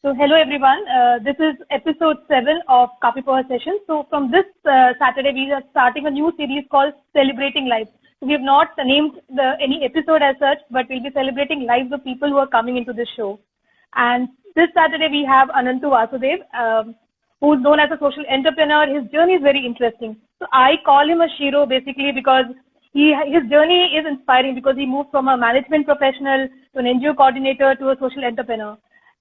So hello everyone, this is episode 7 of Kapi Poha session. So from this Saturday we are starting a new series called Celebrating Life. So we have not named any episode as such, but we'll be celebrating lives of people who are coming into this show. And this Saturday we have Ananthu Vasudev, who is known as a social entrepreneur. His journey is very interesting. So I call him a Shiro basically because his journey is inspiring because he moved from a management professional to an NGO coordinator to a social entrepreneur.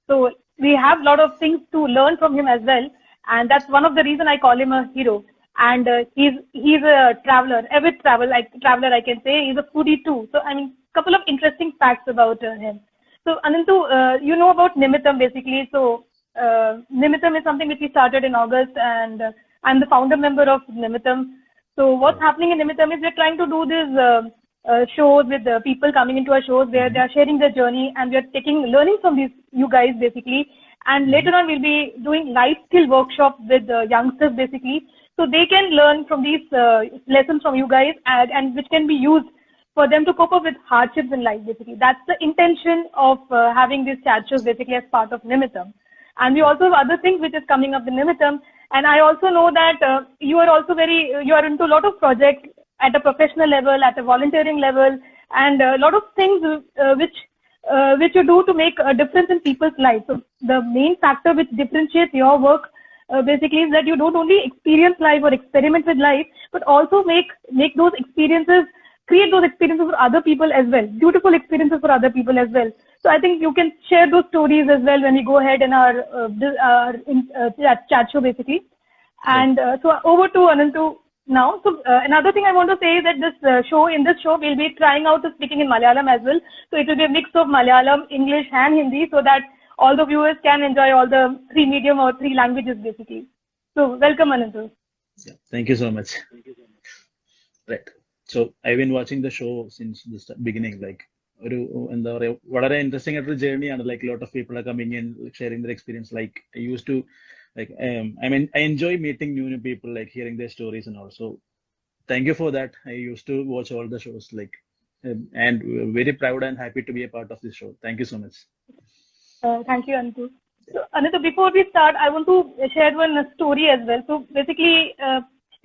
So we have a lot of things to learn from him as well, and that's one of the reason I call him a hero. And he's a traveler, avid traveler I can say. He's a foodie too. So I mean, couple of interesting facts about him. So Ananthu, you know about NiMiTHAM basically. So NiMiTHAM is something which we started in August, and I'm the founder member of NiMiTHAM. So what's happening in NiMiTHAM is we're trying to do this shows with people coming into our shows where they are sharing their journey, and we are learning from you guys basically. And later on we'll be doing life skill workshops with youngsters basically, so they can learn from these lessons from you guys, and which can be used for them to cope up with hardships in life basically. That's the intention of having these chat shows basically as part of NiMiTHAM. And we also have other things which is coming up in NiMiTHAM. And I also know that you are also you are into a lot of projects at a professional level, at a volunteering level, and a lot of things which you do to make a difference in people's lives. So the main factor which differentiates your work basically is that you don't only experience life or experiment with life, but also make those experiences, create those experiences for other people as well, beautiful experiences for other people as well. So I think you can share those stories as well when we go ahead in our chat show basically. And so over to Ananthu now. So another thing I want to say is that in this show we'll be trying out to speaking in Malayalam as well. So it will be a mix of Malayalam, English and Hindi, so that all the viewers can enjoy all the three medium or three languages basically. So welcome Ananthu. Yeah, thank you so much. Right. So I've been watching the show since the beginning, like വളരെ interesting ആയിട്ടൊരു ജേർണിയാണ്. Like lot of people are coming in sharing their experience. Like I use to I enjoy meeting new people, like hearing their stories and all. So thank you for that. I used to watch all the shows, like and very proud and happy to be a part of this show. Thank you so much. Thank you Ananthu. So Ananthu, before we start, I want to share one story as well. So basically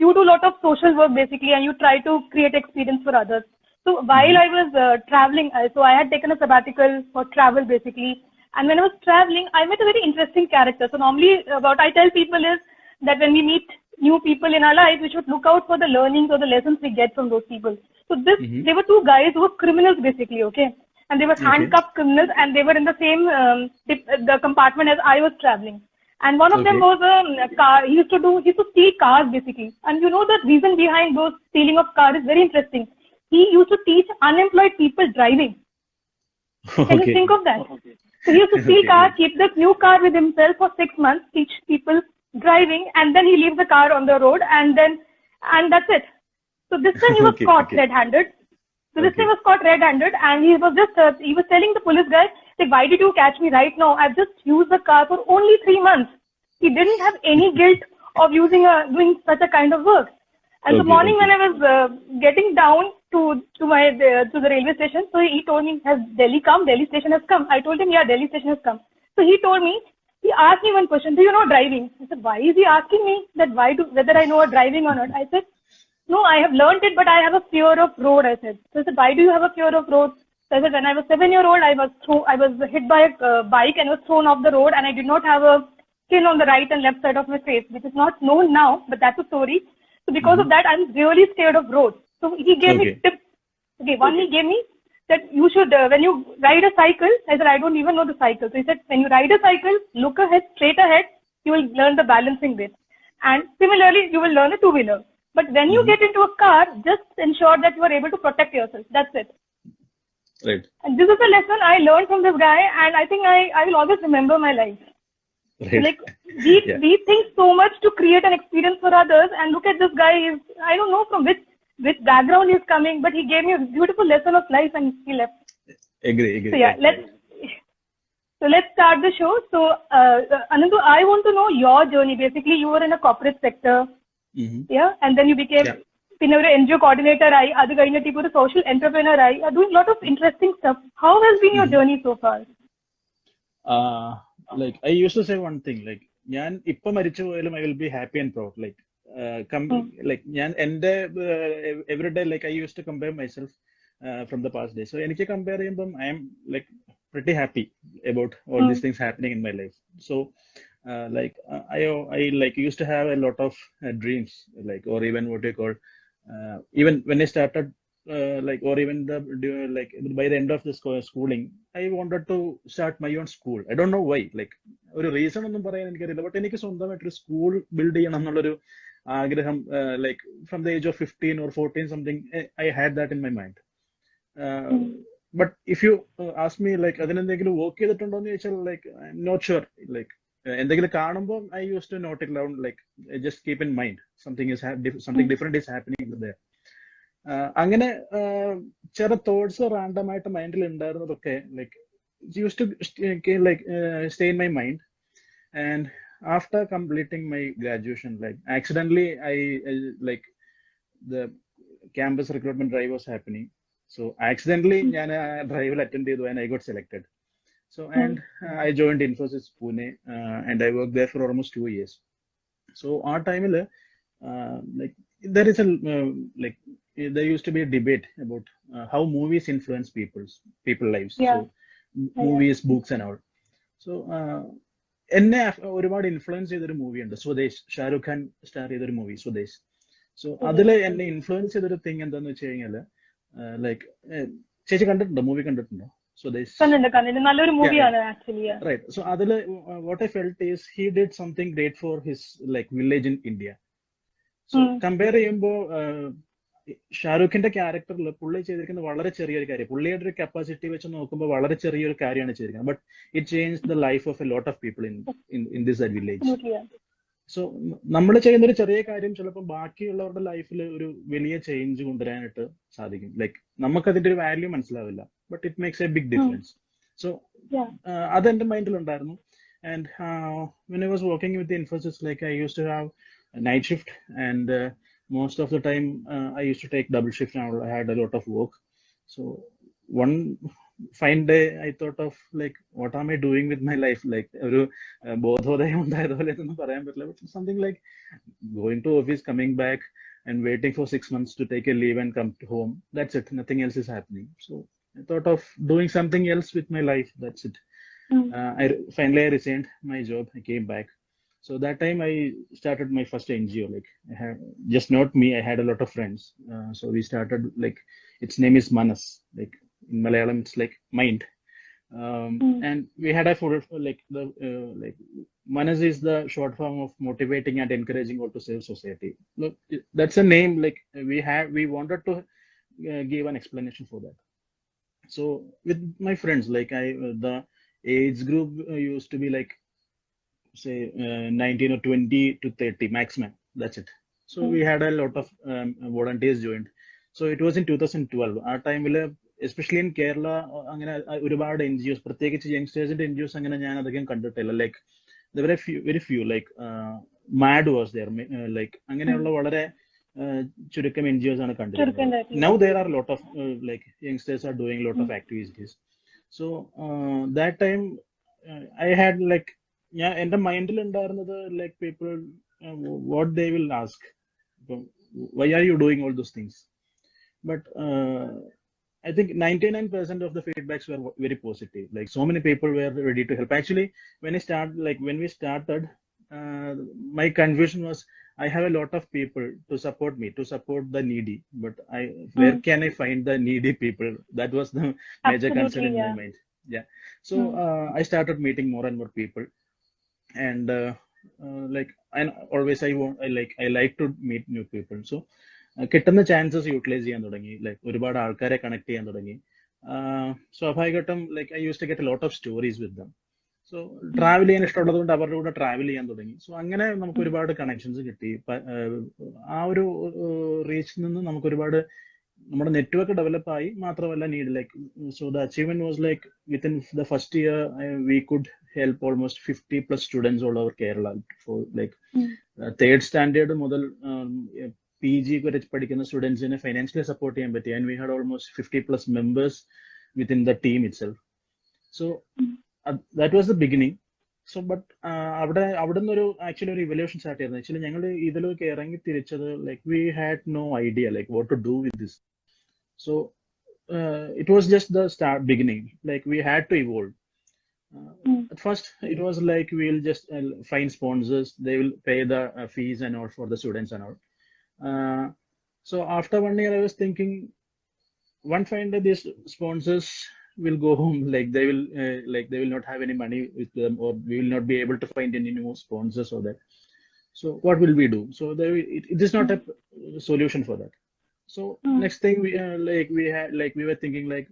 you do a lot of social work basically, and you try to create experience for others. So while I was traveling, so I had taken a sabbatical for travel basically. And when I was traveling, I met a very interesting character. So normally what I tell people is that when we meet new people in our life, we should look out for the learnings or the lessons we get from those people. So they were two guys who were criminals basically, okay? And they were handcuffed criminals, and they were in the same the compartment as I was traveling. And one of them was a car. He used to steal cars basically. And you know the reason behind those stealing of cars is very interesting. He used to teach unemployed people driving. Can you think of that? So he used to steal cars, keep the new car with himself for 6 months, teach people driving, and then he leaves the car on the road, and that's it. So this time he was caught red-handed. So this time he was caught red-handed, and he was telling the police guy, like, why did you catch me right now? I've just used the car for only 3 months. He didn't have any guilt of doing such a kind of work. And the morning when I was getting down to the railway station, so he told me, has Delhi come? Delhi station has come. I told him, yeah, Delhi station has come. So he asked me one question, do you know driving? I said, why is he asking me that whether I know driving or not? I said, no, I have learned it, but I have a fear of road, I said. So I said, why do you have a fear of road? So I said, when I was 7-year-old, I was hit by a bike and was thrown off the road, and I did not have a skin on the right and left side of my face, which is not known now, but that's a story. So because of that, I'm really scared of roads. So he gave me tips. One he gave me that you should, when you ride a cycle, I said, I don't even know the cycle. So he said, when you ride a cycle, look straight ahead, you will learn the balancing bit. And similarly, you will learn a two-wheeler. But when you get into a car, just ensure that you are able to protect yourself. That's it. Right. And this is a lesson I learned from this guy, and I think I will always remember my life. Right. So like we think so much to create an experience for others, and look at this guy. I don't know from which background he's coming, but he gave me a beautiful lesson of life, and he left. Agree. So yeah, let's start the show. So Ananthu, I want to know your journey. Basically, you were in a corporate sector, and then you became പിന്നെ ഒരു NGO coordinator ആയി, അത് കഴിഞ്ഞിട്ട് ഇപ്പോൾ ഒരു social entrepreneur ആയി, doing a lot of interesting stuff. How has been your journey so far? like I used to say one thing, like ഞാൻ ഇപ്പൊ മരിച്ചു പോയാലും I will be happy and proud. Like ഞാൻ എൻ്റെ every day like I used to compare myself from the past day. So എനിക്ക് compare ചെയ്യുമ്പം I am like pretty happy about all these things happening in my life. So I like used to have a lot of dreams, like, or even what you call even when I started like, or even like by the end of the schooling, I wanted to start my own school. I don't know why, like ഒരു reason ഒന്നും പറയാൻ എനിക്കറിയില്ല, but എനിക്ക് സ്വന്തമായിട്ടൊരു school build ചെയ്യണം എന്നുള്ളൊരു ആഗ്രഹം, like from the age of 15 or 14 something, I had that in my mind. But if you ask me like അതിനെന്തെങ്കിലും വർക്ക് ചെയ്തിട്ടുണ്ടോ എന്ന് ചോദിച്ചാൽ, like I'm not sure. Like എന്തെങ്കിലും കാണുമ്പോൾ I used to note it down, like just keep in mind something different is happening there. അങ്ങനെ ചില thoughts random ആയിട്ട് മൈൻഡിൽ ഉണ്ടായിരുന്നതൊക്കെ like used to stay in my mind. And after completing my graduation, like accidentally I like the campus recruitment drive was happening. So accidentally ഞാൻ ഡ്രൈവിൽ attend ചെയ്തു and I got selected. So and I joined Infosys Pune, and I worked there for almost 2 years. So our time like there is a like there used to be a debate about how movies influence people lives. So movies, books and all. So എന്നെ ഒരുപാട് influence ചെയ്തൊരു movie ഉണ്ട്, Swadesh. Shahrukh Khan star ചെയ്തൊരു movie Swadesh. So അതില് എന്നെ influence ചെയ്തൊരു thing എന്താന്ന് വെച്ച് കഴിഞ്ഞാല്, ലൈക്ക് ചേച്ചി കണ്ടിട്ടുണ്ടോ, മൂവി കണ്ടിട്ടുണ്ടോ സ്വദേശ്? നല്ലൊരു മൂവിയാണ് ആക്ച്വലി. റൈറ്റ്. സോ അതില് what I felt is he did something great for his like village in India. So compare ചെയ്യുമ്പോൾ ഷാരൂഖിന്റെ ക്യാരക്ടറിൽ പുള്ളി ചെയ്തിരിക്കുന്നത് വളരെ ചെറിയൊരു കാര്യം, പുള്ളിയുടെ ഒരു കപ്പാസിറ്റി വെച്ച് നോക്കുമ്പോൾ വളരെ ചെറിയൊരു കാര്യമാണ് ചെയ്തിരിക്കുന്നത്, but it change the life of A lot of people in this village. So നമ്മൾ ചെയ്യുന്ന ഒരു ചെറിയ കാര്യം ചിലപ്പോൾ ബാക്കിയുള്ളവരുടെ ലൈഫിൽ ഒരു വലിയ ചേഞ്ച് കൊണ്ടുവരാനായിട്ട് സാധിക്കും. ലൈക്ക് നമുക്കതിന്റെ ഒരു വാല്യൂ മനസ്സിലാവില്ല, but it makes a big difference. So അതെന്റെ മൈൻഡിലുണ്ടായിരുന്നു. And when I was working with the Infosys, like I used to have a night shift, and most of the time I used to take double shift, and I had a lot of work. So one fine day I thought of like, what am I doing with my life? Like ഒരു ബോധോദയം ഉണ്ടായതുപോലെ ഒന്നും പറയാൻ പറ്റില്ല, but something like going to office, coming back and waiting for 6 months to take a leave and come to home. That's it. Nothing else is happening. So I thought of doing something else with my life. That's it. I resigned my job. I came back. So that time I started my first NGO. Like I had just not me, I had a lot of friends. So we started, like its name is Manas. Like in Malayalam it's like mind. And we had a full like the like Manas is the short form of motivating and encouraging all to save society. Look, that's a name. Like we wanted to give an explanation for that. So with my friends, like the age group used to be like say 19 or 20 to 30 maximum. That's it. So we had a lot of volunteers joined. So it was in 2012. Our time, especially in Kerala, അങ്ങനെ ഒരുപാട് NGOs, പ്രത്യേകിച്ച് യങ്സ്റ്റേഴ്സിന്റെ NGOs അങ്ങനെ ഞാൻ അധികം കണ്ടിട്ടില്ല. Like very few like MAD was there, like അങ്ങനെയുള്ള വളരെ ചുരുക്കം NGOs ആണ് കണ്ടിരുന്നത്. Now there are a lot of like youngsters are doing a lot of activities. So that time I had like എന്റെ മൈൻഡിൽ ഉണ്ടായിരുന്നത് like people what they will ask, why are you doing all those things. But I think 99% of the feedbacks were very positive. Like so many people were ready to help. Actually, when we started, my confusion was I have a lot of people to support me, to support the needy, but where can I find the needy people? That was the major concern in my mind. Yeah. So I started meeting more and more people. And like and always I like to meet new people. So കിട്ടുന്ന chances utilise ചെയ്യാൻ തുടങ്ങി. Like ഒരുപാട് ആൾക്കാരെ connect ചെയ്യാൻ തുടങ്ങി. സ്വാഭാവികമായിട്ടും like I use to get a lot of stories with them. So travel ചെയ്യാൻ ഇഷ്ടമുള്ളത് കൊണ്ട് അവരുടെ കൂടെ ട്രാവൽ ചെയ്യാൻ തുടങ്ങി. സോ അങ്ങനെ നമുക്ക് ഒരുപാട് കണക്ഷൻസ് കിട്ടി. ആ ഒരു റീച്ചിൽ നിന്ന് നമുക്ക് ഒരുപാട് നമ്മുടെ നെറ്റ്വർക്ക് ഡെവലപ്പ് ആയി. മാത്രമല്ല like so the achievement was like within the first year we could help almost 50+ students all over Kerala for like third standard മുതൽ PG വരെ പഠിക്കുന്ന സ്റ്റുഡൻസിനെ ഫൈനാൻഷ്യലി സപ്പോർട്ട് ചെയ്യാൻ പറ്റി. And we had almost 50+ members within the team itself. So that was the beginning. So but അവിടെ നിന്ന് actually ഒരു evolution start ചെയ്യുന്നത് actually ഞങ്ങൾ ഇതിലൊക്കെ ഇറങ്ങി തിരിച്ചത് like we had no idea like what to do with this. So it was just the start beginning, like we had to evolve. At first it was like we'll just find sponsors, they will pay the fees and all for the students and all. So after 1 year I was thinking, one fine day these sponsors will go home, like they will not have any money with them, or we will not be able to find any new sponsors or that. So what will we do? So it is not a solution for that. So next thing we were thinking like,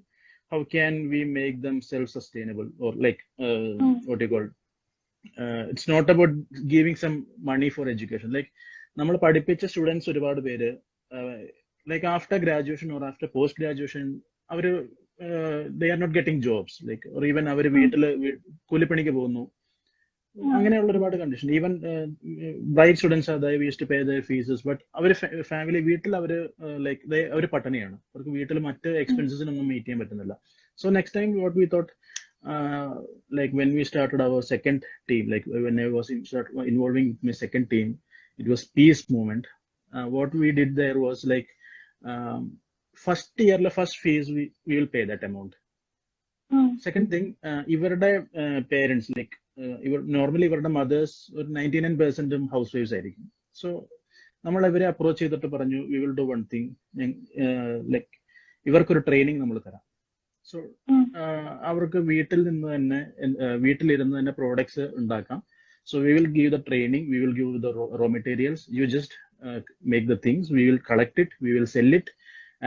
how can we make them self-sustainable, or like what do you call? It's not about giving some money for education. Like നമ്മൾ പഠിപ്പിച്ച students ഒരുപാട് പേര് like after graduation or after post graduation അവര് they are not getting jobs, like or even അവർ വീട്ടില് കൂലിപ്പണിക്ക് പോകുന്നു. അങ്ങനെയുള്ള ഒരുപാട് condition. Even bright students are they use to pay their fees, but അവർ ഫാമിലി വീട്ടിൽ അവർ ലൈക്ക് അവർ പട്ടിണിയാണ്, അവർക്ക് വീട്ടിൽ മറ്റ് എക്സ്പെൻസസിനൊന്നും മീറ്റ് ചെയ്യാൻ പറ്റുന്നില്ല. So next time what we thought, like when we started our second team, like when I was involving my second team, it was peace movement. What we did there was like first year first fees we will pay that amount. Second thing, ഇവരുടെ parents like normally ഇവരുടെ mothers ഒരു 99% house wives ആയിരിക്കും. So നമ്മൾ ഇവരെ approach ചെയ്തിട്ട് പറഞ്ഞു, we will do one thing, like ഇവർക്കൊരു training നമ്മൾ തരാം. സോ അവർക്ക് വീട്ടിലിരുന്ന് തന്നെ പ്രോഡക്ട്സ് ഉണ്ടാക്കാം. So we will give the training, we will give the raw materials, you just make the things, we will collect it, we will sell it,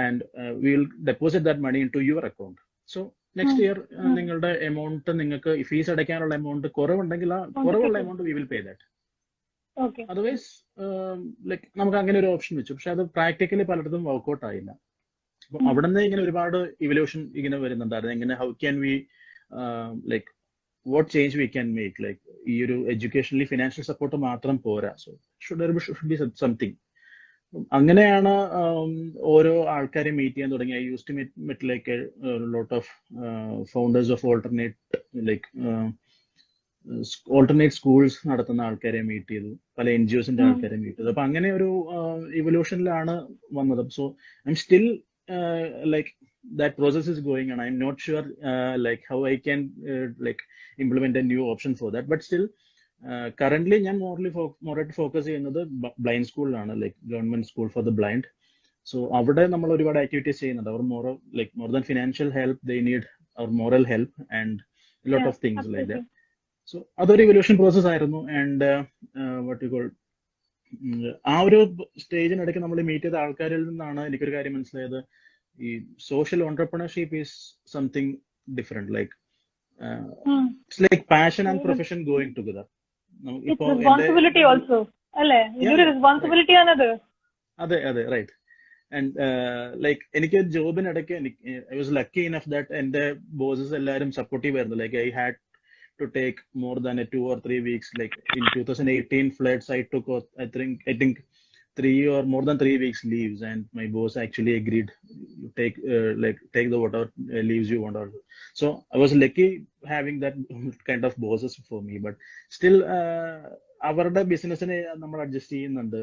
and we will deposit that money into your account. So next year നിങ്ങളുടെ amount, നിങ്ങൾക്ക് fees അടയ്ക്കാനുള്ള amount കുറവുണ്ടെങ്കിൽ ആ കുറവുള്ള amount we will pay that. Otherwise like നമുക്ക് അങ്ങനെ ഒരു option വെച്ചു. പക്ഷെ അത് പ്രാക്ടിക്കലി പലയിടത്തും വർക്ക്ഔട്ട് ആയില്ല. അപ്പൊ അവിടെ നിന്ന് ഇങ്ങനെ ഒരുപാട് ഇവല്യൂഷൻ ഇങ്ങനെ വരുന്നുണ്ടായിരുന്നു. എങ്ങനെ how can we like what change we can make, like ഈ ഒരു എഡ്യൂക്കേഷനിൽ ഫിനാൻഷ്യൽ സപ്പോർട്ട് മാത്രം പോരാ, സോ ഷുഡ് ബി സംതിങ്. അങ്ങനെയാണ് ഓരോ ആൾക്കാരെ മീറ്റ് ചെയ്യാൻ തുടങ്ങി. I use to meet like lot of founders of alternate schools നടത്തുന്ന ആൾക്കാരെ മീറ്റ് ചെയ്തു, പല NGOസിന്റെ ആൾക്കാരെ മീറ്റ് ചെയ്തു. അപ്പൊ അങ്ങനെ ഒരു ഇവല്യൂഷനിലാണ് വന്നത്. So I am still like that process is going on. I'm not sure like how I can like implement a new option for that, but still currently ഞാൻ മോറായിട്ട് ഫോക്കസ് ചെയ്യുന്നത് ബ്ലൈൻഡ് സ്കൂളിലാണ്, like government school for the blind. So അവിടെ നമ്മൾ ഒരുപാട് activities ചെയ്യുന്നുണ്ട്. അവർ more than financial help, they need അവർ moral help and lot of things like that. So അതൊരു ഇവല്യൂഷൻ പ്രോസസ് ആയിരുന്നു. ആൻഡ് വാട്ട് യു കോൾ, ആ ഒരു സ്റ്റേജിനിടയ്ക്ക് നമ്മൾ മീറ്റ് ചെയ്ത ആൾക്കാരിൽ നിന്നാണ് എനിക്കൊരു കാര്യം മനസ്സിലായത്, ഈ social entrepreneurship is something different. Like it's like passion and profession going together. അതെ അതെ, റൈറ്റ്. ആൻഡ് ലൈക്ക് എനിക്ക് ജോബിനിടയ്ക്ക് I was lucky enough that എന്റെ ബോസസ് എല്ലാവരും സപ്പോർട്ടീവ് ആയിരുന്നു. Like I had to take more than 2 or 3 weeks. Like in 2018 floods, I took I think 3 or more than 3 weeks leaves, and my boss actually agreed to take the whatever leaves you want. So I was lucky having that kind of bosses for me, but still അവരുടെ ബിസിനസ്സിനെ നമ്മൾ adjust ചെയ്യുന്നുണ്ട്.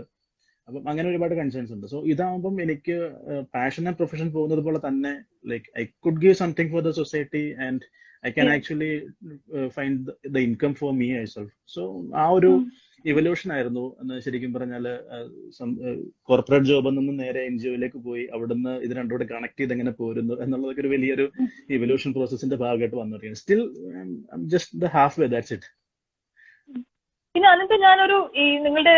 അപ്പം അങ്ങനെ ഒരുപാട് concerns ഉണ്ട്. So ഇതാകുമ്പം എനിക്ക് passion and profession പോകുന്നത് പോലെ തന്നെ, like I could give something for the society and I can actually find the income for me myself. So ആ ഒരു ഇവല്യൂഷൻ ആയിരുന്നു. ശരിക്കും പറഞ്ഞാൽ കോർപ്പറേറ്റ് ജോബിൽ നിന്ന് നേരെ NGOയിലേക്ക് പോയി, അവിടുന്ന് ഇത് രണ്ടുകൂടെ കണക്ട് ചെയ്ത് എങ്ങനെ പോരുന്നു എന്നുള്ളതൊക്കെ ഒരു വലിയൊരു ഇവല്യൂഷൻ പ്രോസസ്സിന്റെ ഭാഗമായിട്ട് വന്നിരിക്കുന്നത്. Still just the half way, that's it. പിന്നെ അനന്ത്, ഞാനൊരു നിങ്ങളുടെ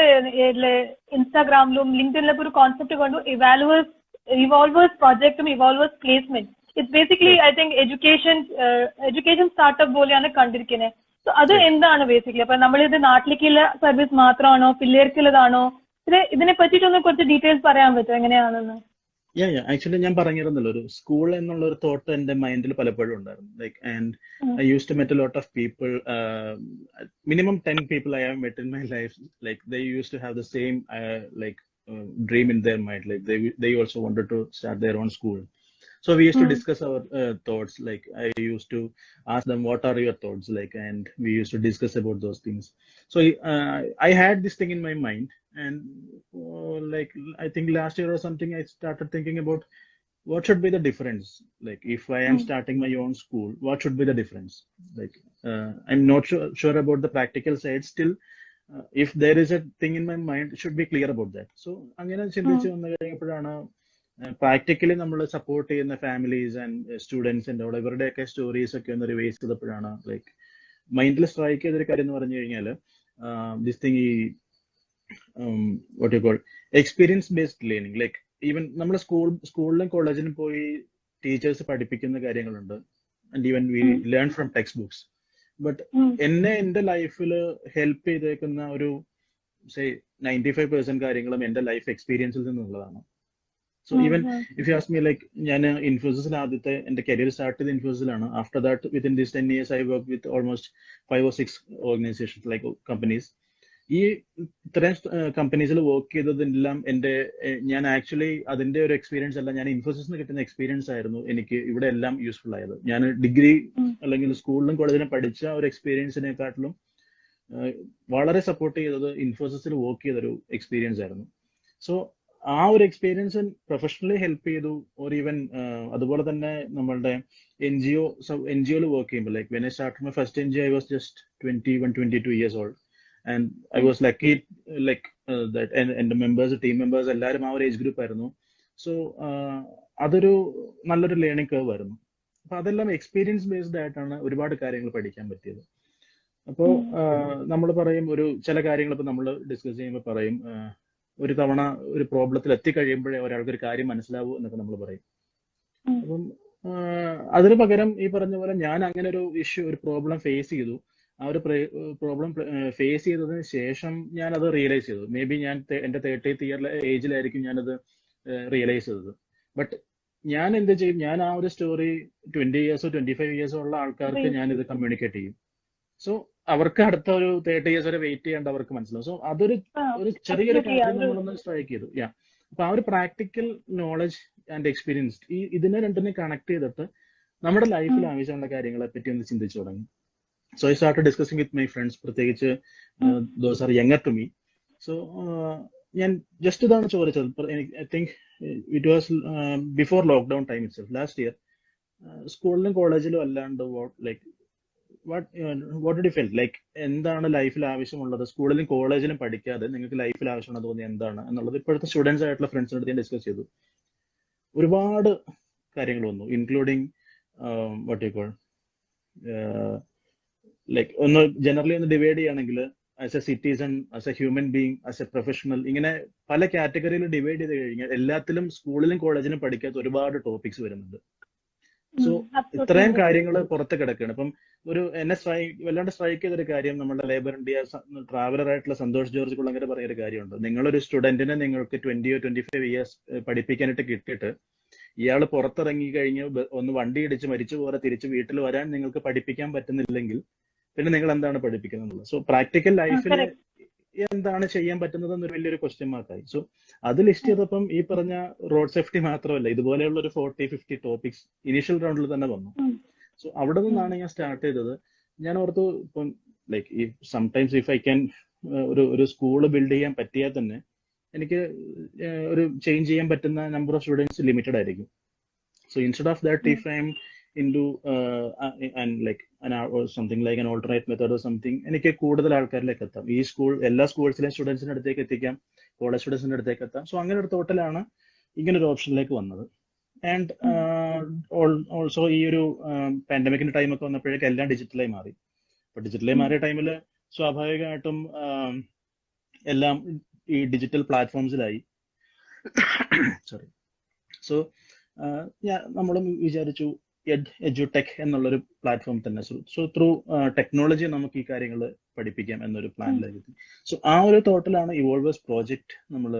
ഇൻസ്റ്റാഗ്രാമിലും ലിങ്ക്ഡിനിലൊക്കെ ഒരു കോൺസെപ്റ്റ് കണ്ടു, ഇവോൾവേഴ്സ് പ്രോജക്റ്റും evolvers placement. It's basically I think education startup പോലെയാണ് കണ്ടിരിക്കുന്നത്. സോ അത് എന്താണ് ബേസിക്കലി? അപ്പൊ നമ്മളിത് നാട്ടിലേക്കുള്ള സർവീസ് മാത്രമാണോ, പിള്ളേർക്കുള്ളതാണോ? ഇതിനെ പറ്റിയിട്ടൊന്ന് കുറച്ച് ഡീറ്റെയിൽസ് പറയാൻ പറ്റുമോ എങ്ങനെയാണെന്ന്? ആക്ച്വലി ഞാൻ പറഞ്ഞിരുന്നല്ലോ, ഒരു സ്കൂൾ എന്നുള്ള ഒരു തോട്ട് എന്റെ മൈൻഡിൽ പലപ്പോഴും ഉണ്ടായിരുന്നു. Like and I use to met a lot of people, minimum 10 people I have met in my life. Like they used to have the same dream in their mind. Like they also wanted to start their own school. So we used to discuss our thoughts. Like I used to ask them, "What are your thoughts?" Like, and we used to discuss about those things. So I had this thing in my mind, and like I think last year or something, I started thinking about what should be the difference. Like if I am starting my own school, what should be the difference? Like I'm not sure about the practical side. Still, if there is a thing in my mind, it should be clear about that. So അങ്ങനെ ചിന്തിച്ച് വന്നു കഴിഞ്ഞപ്പോഴാണ് practically നമ്മൾ support ചെയ്യുന്ന families and സ്റ്റുഡൻസിന്റെ അവിടെ ഇവരുടെയൊക്കെ stories ഒക്കെ ഒന്ന് റിവൈസ് ചെയ്തപ്പോഴാണ് ലൈക്ക് മൈൻഡിൽ സ്ട്രൈക്ക് ചെയ്തൊരു കാര്യം എന്ന് പറഞ്ഞു കഴിഞ്ഞാൽ ദിസ് തിങ് ഈ what you call experience based learning. Like even നമ്മൾ സ്കൂളിലും കോളേജിലും പോയി ടീച്ചേഴ്സ് പഠിപ്പിക്കുന്ന കാര്യങ്ങളുണ്ട്, and even we learn from text books. But എന്നെ എന്റെ ലൈഫിൽ ഹെൽപ്പ് ചെയ്തേക്കുന്ന ഒരു 95% കാര്യങ്ങളും എന്റെ ലൈഫ് എക്സ്പീരിയൻസിൽ നിന്നുള്ളതാണ്. So even if you ask me like ഞാൻ ഇൻഫോസിസിൽ ആദ്യത്തെ എന്റെ കരിയർ സ്റ്റാർട്ട് ചെയ്ത് ഇൻഫോസിസിലാണ്. After that within this 10 years I work with almost 5 or 6 organisations like companies. ഈ ഇത്രയും കമ്പനീസിൽ വർക്ക് ചെയ്തതെല്ലാം ഞാൻ ആക്ച്വലി അതിന്റെ ഒരു എക്സ്പീരിയൻസ് അല്ല, ഞാൻ ഇൻഫോസിസിൽ നിന്ന് കിട്ടുന്ന എക്സ്പീരിയൻസ് ആയിരുന്നു എനിക്ക് ഇവിടെ എല്ലാം യൂസ്ഫുൾ ആയത്. ഞാൻ ഡിഗ്രി അല്ലെങ്കിൽ സ്കൂളിലും കോളേജിലും പഠിച്ച ഒരു എക്സ്പീരിയൻസിനെക്കാട്ടിലും വളരെ സപ്പോർട്ട് ചെയ്തത് ഇൻഫോസിസിൽ വർക്ക് ചെയ്തൊരു എക്സ്പീരിയൻസ് ആയിരുന്നു. സോ ആ ഒരു എക്സ്പീരിയൻസ് പ്രൊഫഷണലി ഹെൽപ്പ് ചെയ്തു. ഓർ ഈവൻ അതുപോലെ തന്നെ നമ്മളുടെ NGOയിൽ വർക്ക് ചെയ്യുമ്പോൾ like when I started my first NGO I was just 21-22 years old. And I was lucky like that and the team members എല്ലാവരും ആ ഒരു ഏജ് ഗ്രൂപ്പ് ആയിരുന്നു. സോ അതൊരു നല്ലൊരു ലേണിംഗ് കർവ് ആയിരുന്നു. അപ്പൊ അതെല്ലാം എക്സ്പീരിയൻസ് ബേസ്ഡ് ആയിട്ടാണ് ഒരുപാട് കാര്യങ്ങൾ പഠിക്കാൻ പറ്റിയത്. അപ്പോൾ നമ്മൾ പറയും ചില കാര്യങ്ങൾ ഇപ്പൊ നമ്മൾ ഡിസ്കസ് ചെയ്യുമ്പോൾ പറയും ഒരു തവണ ഒരു പ്രോബ്ലത്തിൽ എത്തിക്കഴിയുമ്പോഴേ ഒരാൾക്ക് ഒരു കാര്യം മനസ്സിലാവൂ എന്നൊക്കെ നമ്മൾ പറയും. അപ്പം അതിന് പകരം ഈ പറഞ്ഞ പോലെ ഞാൻ അങ്ങനെ ഒരു പ്രോബ്ലം ഫേസ് ചെയ്തു. ആ ഒരു പ്രോബ്ലം ഫേസ് ചെയ്തതിന് ശേഷം ഞാൻ അത് റിയലൈസ് ചെയ്തു. മേ ബി ഞാൻ എന്റെ 30th year ഏജിലായിരിക്കും ഞാനത് റിയലൈസ് ചെയ്തത്. ബട്ട് ഞാൻ എന്ത് ചെയ്യും, ഞാൻ ആ ഒരു സ്റ്റോറി 20 years 25 years ഉള്ള ആൾക്കാർക്ക് ഞാൻ ഇത് കമ്മ്യൂണിക്കേറ്റ് ചെയ്യും. സോ അവർക്ക് അടുത്ത ഒരു 30 years വരെ വെയിറ്റ് ചെയ്യേണ്ട അവർക്ക് മനസ്സിലാവും. സോ അതൊരു ചെറിയൊരു കാര്യം നമ്മളൊന്ന് സ്ട്രൈക്ക് ചെയ്തു. അപ്പൊ ആ ഒരു പ്രാക്ടിക്കൽ നോളജ് ആൻഡ് എക്സ്പീരിയൻസ് ഇതിനെ രണ്ടിനെ കണക്ട് ചെയ്തിട്ട് നമ്മുടെ ലൈഫിൽ ആവശ്യമുള്ള കാര്യങ്ങളെ പറ്റി ഒന്ന് ചിന്തിച്ചു തുടങ്ങി. So I started discussing with my friends, പ്രത്യേകിച്ച് those are younger to me. So ഞാൻ ജസ്റ്റ് ഇതാണ് ചോദിച്ചത്. I think it was before lockdown time itself, last year. സ്കൂളിലും കോളേജിലും അല്ലാണ്ട് what did you feel like? എന്താണ് ലൈഫിൽ ആവശ്യമുള്ളത്? സ്കൂളിലും കോളേജിലും പഠിക്കാതെ നിങ്ങൾക്ക് ലൈഫിൽ ആവശ്യമുള്ളത് തോന്നി എന്താണ് എന്നുള്ളത് ഇപ്പോഴത്തെ സ്റ്റുഡൻസ് ആയിട്ടുള്ള ഫ്രണ്ട്സിന്റെ അടുത്ത് ഞാൻ ഡിസ്കസ് ചെയ്തു. ഒരുപാട് കാര്യങ്ങൾ വന്നു, including what you call like ഒന്ന് ജനറലി ഒന്ന് ഡിവൈഡ് ചെയ്യുകയാണെങ്കിൽ as A citizen, as A human being, as A professional, ഇങ്ങനെ പല കാറ്റഗറിയിൽ ഡിവൈഡ് ചെയ്ത് കഴിഞ്ഞാൽ എല്ലാത്തിലും സ്കൂളിലും കോളേജിലും പഠിക്കാത്ത ഒരുപാട് ടോപ്പിക്സ് വരുന്നുണ്ട്. സോ ഇത്രയും കാര്യങ്ങൾ പുറത്ത് കിടക്കുകയാണ്. അപ്പം എന്നെ വല്ലാണ്ട് സ്ട്രൈക്ക് ചെയ്തൊരു കാര്യം നമ്മുടെ ലേബർ ഇന്ത്യ ട്രാവലർ ആയിട്ടുള്ള സന്തോഷ് ജോർജ് കുളങ്ങര പറയുന്ന കാര്യമുണ്ട്. നിങ്ങളൊരു സ്റ്റുഡന്റിനെ നിങ്ങൾക്ക് 20 or 25 years പഠിപ്പിക്കാനായിട്ട് കിട്ടിയിട്ട് ഇയാൾ പുറത്തിറങ്ങി കഴിഞ്ഞ് ഒന്ന് വണ്ടി ഇടിച്ച് മരിച്ചു പോലെ തിരിച്ച് വീട്ടിൽ വരാൻ നിങ്ങൾക്ക് പഠിപ്പിക്കാൻ പറ്റുന്നില്ലെങ്കിൽ പിന്നെ നിങ്ങൾ എന്താണ് പഠിപ്പിക്കുന്നത്? സോ പ്രാക്ടിക്കൽ ലൈഫിൽ എന്താണ് ചെയ്യാൻ പറ്റുന്നത് എന്നൊരു വലിയൊരു ക്വസ്റ്റ്യൻ മാർക്കായി. സോ അത് ലിസ്റ്റ് ചെയ്തപ്പം ഈ പറഞ്ഞ റോഡ് സേഫ്റ്റി മാത്രമല്ല, ഇതുപോലെയുള്ള ഒരു 40-50 ടോപ്പിക്സ് ഇനീഷ്യൽ റൗണ്ടിൽ തന്നെ വന്നു. സോ അവിടെ നിന്നാണ് ഞാൻ സ്റ്റാർട്ട് ചെയ്തത്. ഞാൻ ഓർത്തു ഇപ്പം ലൈക്ക് ഈ സംടൈംസ് ഇഫ് ഐ ക്യാൻ ഒരു സ്കൂള് ബിൽഡ് ചെയ്യാൻ പറ്റിയാൽ തന്നെ എനിക്ക് ഒരു ചേഞ്ച് ചെയ്യാൻ പറ്റുന്ന നമ്പർ ഓഫ് സ്റ്റുഡൻസ് ലിമിറ്റഡ് ആയിരിക്കും. So instead of that if I M into and like something like an alternate method or something, എനിക്ക് കൂടുതൽ ആൾക്കാരിലേക്ക് എത്താം. ഈ എല്ലാ സ്കൂൾസിലെ സ്റ്റുഡൻസിന്റെ അടുത്തേക്ക് എത്തിക്കാം, കോളേജ് സ്റ്റുഡൻസിന്റെ അടുത്തേക്ക് എത്താം. സോ അങ്ങനെ ഒരു തോട്ടിലാണ് ഇങ്ങനെ ഒരു ഓപ്ഷനിലേക്ക് വന്നത്. ആൻഡ് ഓൾസോ ഈ ഒരു പാൻഡമിക്കിന്റെ ടൈമൊക്കെ വന്നപ്പോഴേക്കും എല്ലാം ഡിജിറ്റലായി മാറി. അപ്പൊ ഡിജിറ്റലായി മാറിയ ടൈമിൽ സ്വാഭാവികമായിട്ടും എല്ലാം ഈ ഡിജിറ്റൽ പ്ലാറ്റ്ഫോംസിലായി. സോറി. സോ നമ്മളും വിചാരിച്ചു എഡ്യൂടെക് എന്നുള്ളൊരു പ്ലാറ്റ്ഫോം തന്നെ. സോ ത്രൂ ടെക്നോളജി നമുക്ക് ഈ കാര്യങ്ങൾ പഠിപ്പിക്കാം എന്നൊരു പ്ലാനിലായിരുന്നു. സോ ആ ഒരു തോട്ടിലാണ് ഇവോൾവേഴ്സ് പ്രോജക്റ്റ് നമ്മൾ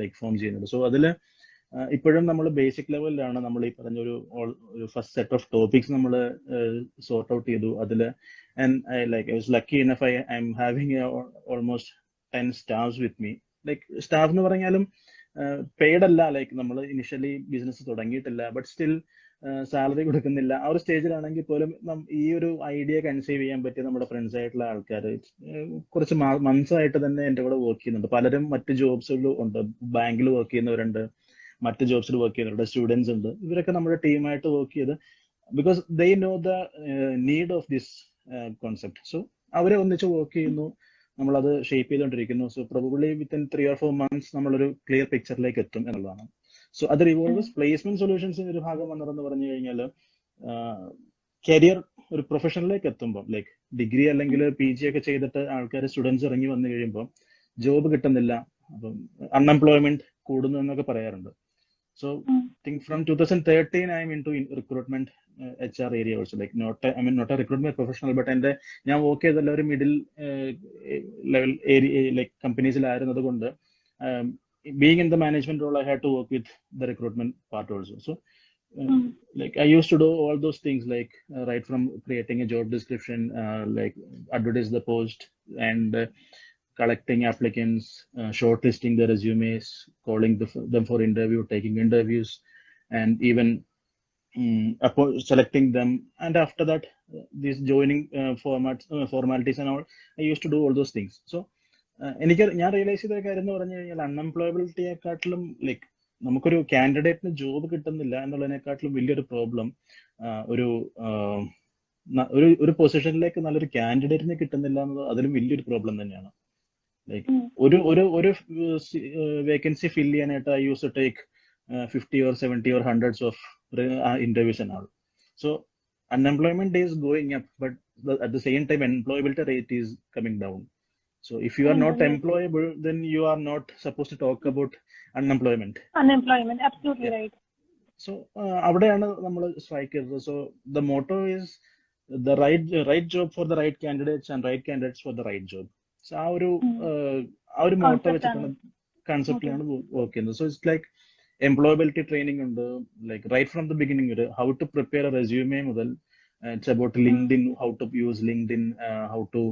ലൈക്ക് ഫോം ചെയ്യുന്നത്. സോ അതിൽ ഇപ്പോഴും നമ്മൾ ബേസിക് ലെവലിലാണ് നമ്മൾ ഈ പറഞ്ഞ ഒരു ഫസ്റ്റ് സെറ്റ് ഓഫ് ടോപ്പിക്സ് നമ്മൾ സോർട്ട് ഔട്ട് ചെയ്തു. അതിൽ I was lucky enough I M having almost 10 staffs with me. Like staff എന്ന് പറഞ്ഞാലും പെയ്ഡ് അല്ല, ലൈക്ക് നമ്മൾ ഇനിഷ്യലി ബിസിനസ് തുടങ്ങിയിട്ടില്ല, ബട്ട് സ്റ്റിൽ സാലറി കൊടുക്കുന്നില്ല. ആ ഒരു സ്റ്റേജിലാണെങ്കിൽ പോലും ഈ ഒരു ഐഡിയ കൺസീവ് ചെയ്യാൻ പറ്റിയ നമ്മുടെ ഫ്രണ്ട്സ് ആയിട്ടുള്ള ആൾക്കാർ കുറച്ച് മന്ത്സ് ആയിട്ട് തന്നെ എൻ്റെ കൂടെ വർക്ക് ചെയ്യുന്നുണ്ട്. പലരും മറ്റ് ജോബ്സിലും ഉണ്ട്, ബാങ്കിൽ വർക്ക് ചെയ്യുന്നവരുണ്ട്, മറ്റ് ജോബ്സിൽ വർക്ക് ചെയ്യുന്നവരുണ്ട്, സ്റ്റുഡൻസ് ഉണ്ട്. ഇവരൊക്കെ നമ്മുടെ ടീമായിട്ട് വർക്ക് ചെയ്ത്, because they know the need of this concept. So അവരെ ഒന്നിച്ച് വർക്ക് ചെയ്യുന്നു, നമ്മളത് ഷേപ്പ് ചെയ്തുകൊണ്ടിരിക്കുന്നു. So probably within 3 or 4 months നമ്മളൊരു ക്ലിയർ പിക്ചറിലേക്ക് എത്തും എന്നുള്ളതാണ്. സോ അത് റിവോൾവേഴ്സ് പ്ലേസ്മെന്റ് സൊല്യൂഷൻസിന് ഒരു ഭാഗം വന്നതെന്ന് പറഞ്ഞു കഴിഞ്ഞാൽ കരിയർ ഒരു പ്രൊഫഷനിലേക്ക് എത്തുമ്പോൾ, ലൈക്ക് ഡിഗ്രി അല്ലെങ്കിൽ PG ഒക്കെ ചെയ്തിട്ട് ആൾക്കാർ സ്റ്റുഡൻസ് ഇറങ്ങി വന്നു കഴിയുമ്പോൾ ജോബ് കിട്ടുന്നില്ല, അപ്പം അൺഎംപ്ലോയ്മെന്റ് കൂടുന്നു എന്നൊക്കെ പറയാറുണ്ട്. So I think from 2013 I am into recruitment HR area also, like not a recruitment professional, but and ഞാൻ വർക്ക് ചെയ്തല്ല ഒരു മിഡിൽ ലെവൽ ഏരിയ ലൈക്ക് കമ്പനീസിലായിരുന്നത് കൊണ്ട് being in the management role I had to work with the recruitment part also. So like I used to do all those things, like right from creating a job description, like advertise the post and collecting applicants, shortlisting the resumes, calling them for interview, taking interviews, and even selecting them. And after that, these joining formalities and all, I used to do all those things. So ഞാൻ realise ചെയ്ത കാര്യം എന്ന് പറഞ്ഞു കഴിഞ്ഞാൽ അൺഎംപ്ലോയബിലിറ്റിയെക്കാട്ടിലും like നമുക്കൊരു കാൻഡിഡേറ്റിന് job കിട്ടുന്നില്ല എന്നുള്ളതിനെക്കാട്ടിലും വലിയൊരു problem ഒരു പൊസിഷനിലേക്ക് നല്ലൊരു കാൻഡിഡേറ്റിനെ കിട്ടുന്നില്ല എന്നത് അതിലും വലിയൊരു പ്രോബ്ലം തന്നെയാണ്. ലൈക്ക് ഒരു വേക്കൻസി ഫിൽ ചെയ്യാനായിട്ട് I use to take 50 or 70 or hundreds of interviews and all. So unemployment is going up, but at the same time employability rate is coming down. So if you are not employable, then you are not supposed to talk about unemployment. Absolutely right. So അവിടെയാണ് നമ്മൾ strike ചെയ്തത്. So the motto is the right job for the right candidates and right candidates for the right job. So ആ ഒരു motto വെച്ചിട്ടാണ് കൺസെപ്റ്റിലാണ് work ചെയ്യുന്നത്. So it's like employability training ഉണ്ട്, like right from the beginning ഒരു how to prepare a resume മുതൽ it's about LinkedIn, how to use LinkedIn, how to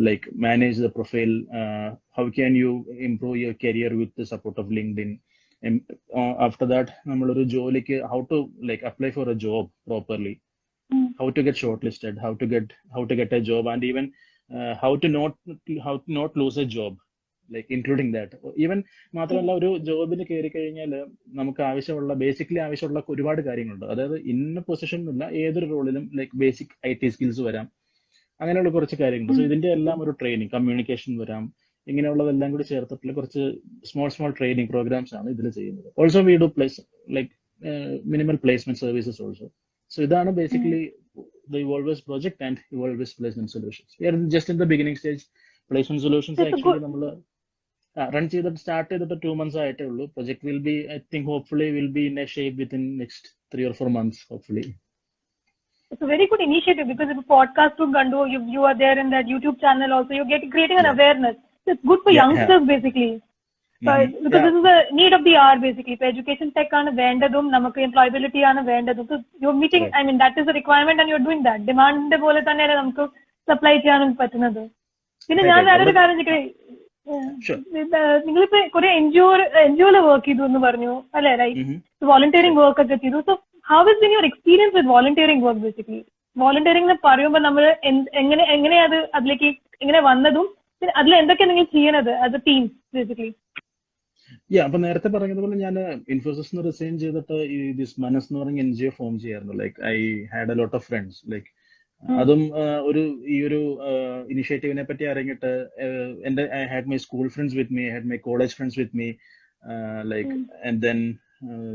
like manage the profile, how can you improve your career with the support of LinkedIn. After that നമ്മളൊരു ജോലിക്ക് how to like apply for a job properly, how to get short listed, how to get A job, and even how to not lose a job, like including that. Even മാത്രമല്ല ഒരു ജോബിന് കയറി കഴിഞ്ഞാൽ നമുക്ക് basically ആവശ്യമുള്ള ഒരുപാട് കാര്യങ്ങളുണ്ട്. അതായത് ഇന്ന പൊസിഷനിലുള്ള ഏതൊരു റോളിലും ലൈക്ക് ബേസിക് IT സ്കിൽസ് വരാം, അങ്ങനെയുള്ള കുറച്ച് കാര്യങ്ങളുണ്ട്. സോ ഇതിന്റെ എല്ലാം ഒരു ട്രെയിനിങ്, കമ്മ്യൂണിക്കേഷൻ വരാം, ഇങ്ങനെയുള്ളതെല്ലാം കൂടി ചേർത്തിട്ടുള്ള കുറച്ച് സ്മോൾ ട്രെയിനിങ് പ്രോഗ്രാംസ് ആണ് ഇതിൽ ചെയ്യുന്നത്. Also we do like minimal placement services also. So ഇതാണ് basically the Evolvers project and Evolvers placement solutions. We are just in the beginning stage. Placement solutions actually നമ്മൾ run ചെയ്തിട്ട് start ചെയ്തിട്ട് 2 months ആയിട്ടേ ഉള്ളൂ. Project will be, I think hopefully will be in a shape within next 3 or 4 months hopefully. It's a very good initiative because if a podcast Gandu, you are there in that YouTube channel also, you're creating an awareness. It's good for youngsters basically. So because this is the need of the hour basically. So education tech ആണ് വേണ്ടതും നമുക്ക് employability ആണ് വേണ്ടതും. So you're meeting, I mean that is a requirement and you're doing that. Demand പോലെ തന്നെയാണ് നമുക്ക് supply ചെയ്യാനും പറ്റുന്നത്. പിന്നെ ഞാൻ വേറൊരു കാര്യം നിങ്ങളിപ്പോ കുറെ NGO വർക്ക് ചെയ്തു എന്ന് പറഞ്ഞു അല്ലെ, റൈറ്റ്? വോളണ്ടിയറിംഗ് വർക്ക് ഒക്കെ ചെയ്തു. So how is been your experience with volunteering work basically? Volunteering എന്ന് പറയുമ്പോൾ നമ്മൾ എങ്ങനെ അതിലേക്ക് എങ്ങനെ വന്നതും പിന്നെ അതിൽ എന്തൊക്കെയാണ് നിങ്ങൾ ചെയ്യണത് ആസ് എ ടീം ബേസിക്കലി? അപ്പൊ നേരത്തെ പറഞ്ഞതുപോലെ ഞാൻ ഇൻഫോസിസ് റിസൈൻ ചെയ്തിട്ട് ഈ ദിസ് മനസ് എന്ന് പറഞ്ഞ NGO ഫോം ചെയ്യായിരുന്നു. Like I had A lot of friends, like അതും ഈ ഒരു ഇനിഷ്യേറ്റീവിനെ പറ്റി അറിഞ്ഞിട്ട് എന്റെ I had my school friends with me, I had my college friends with me, like and then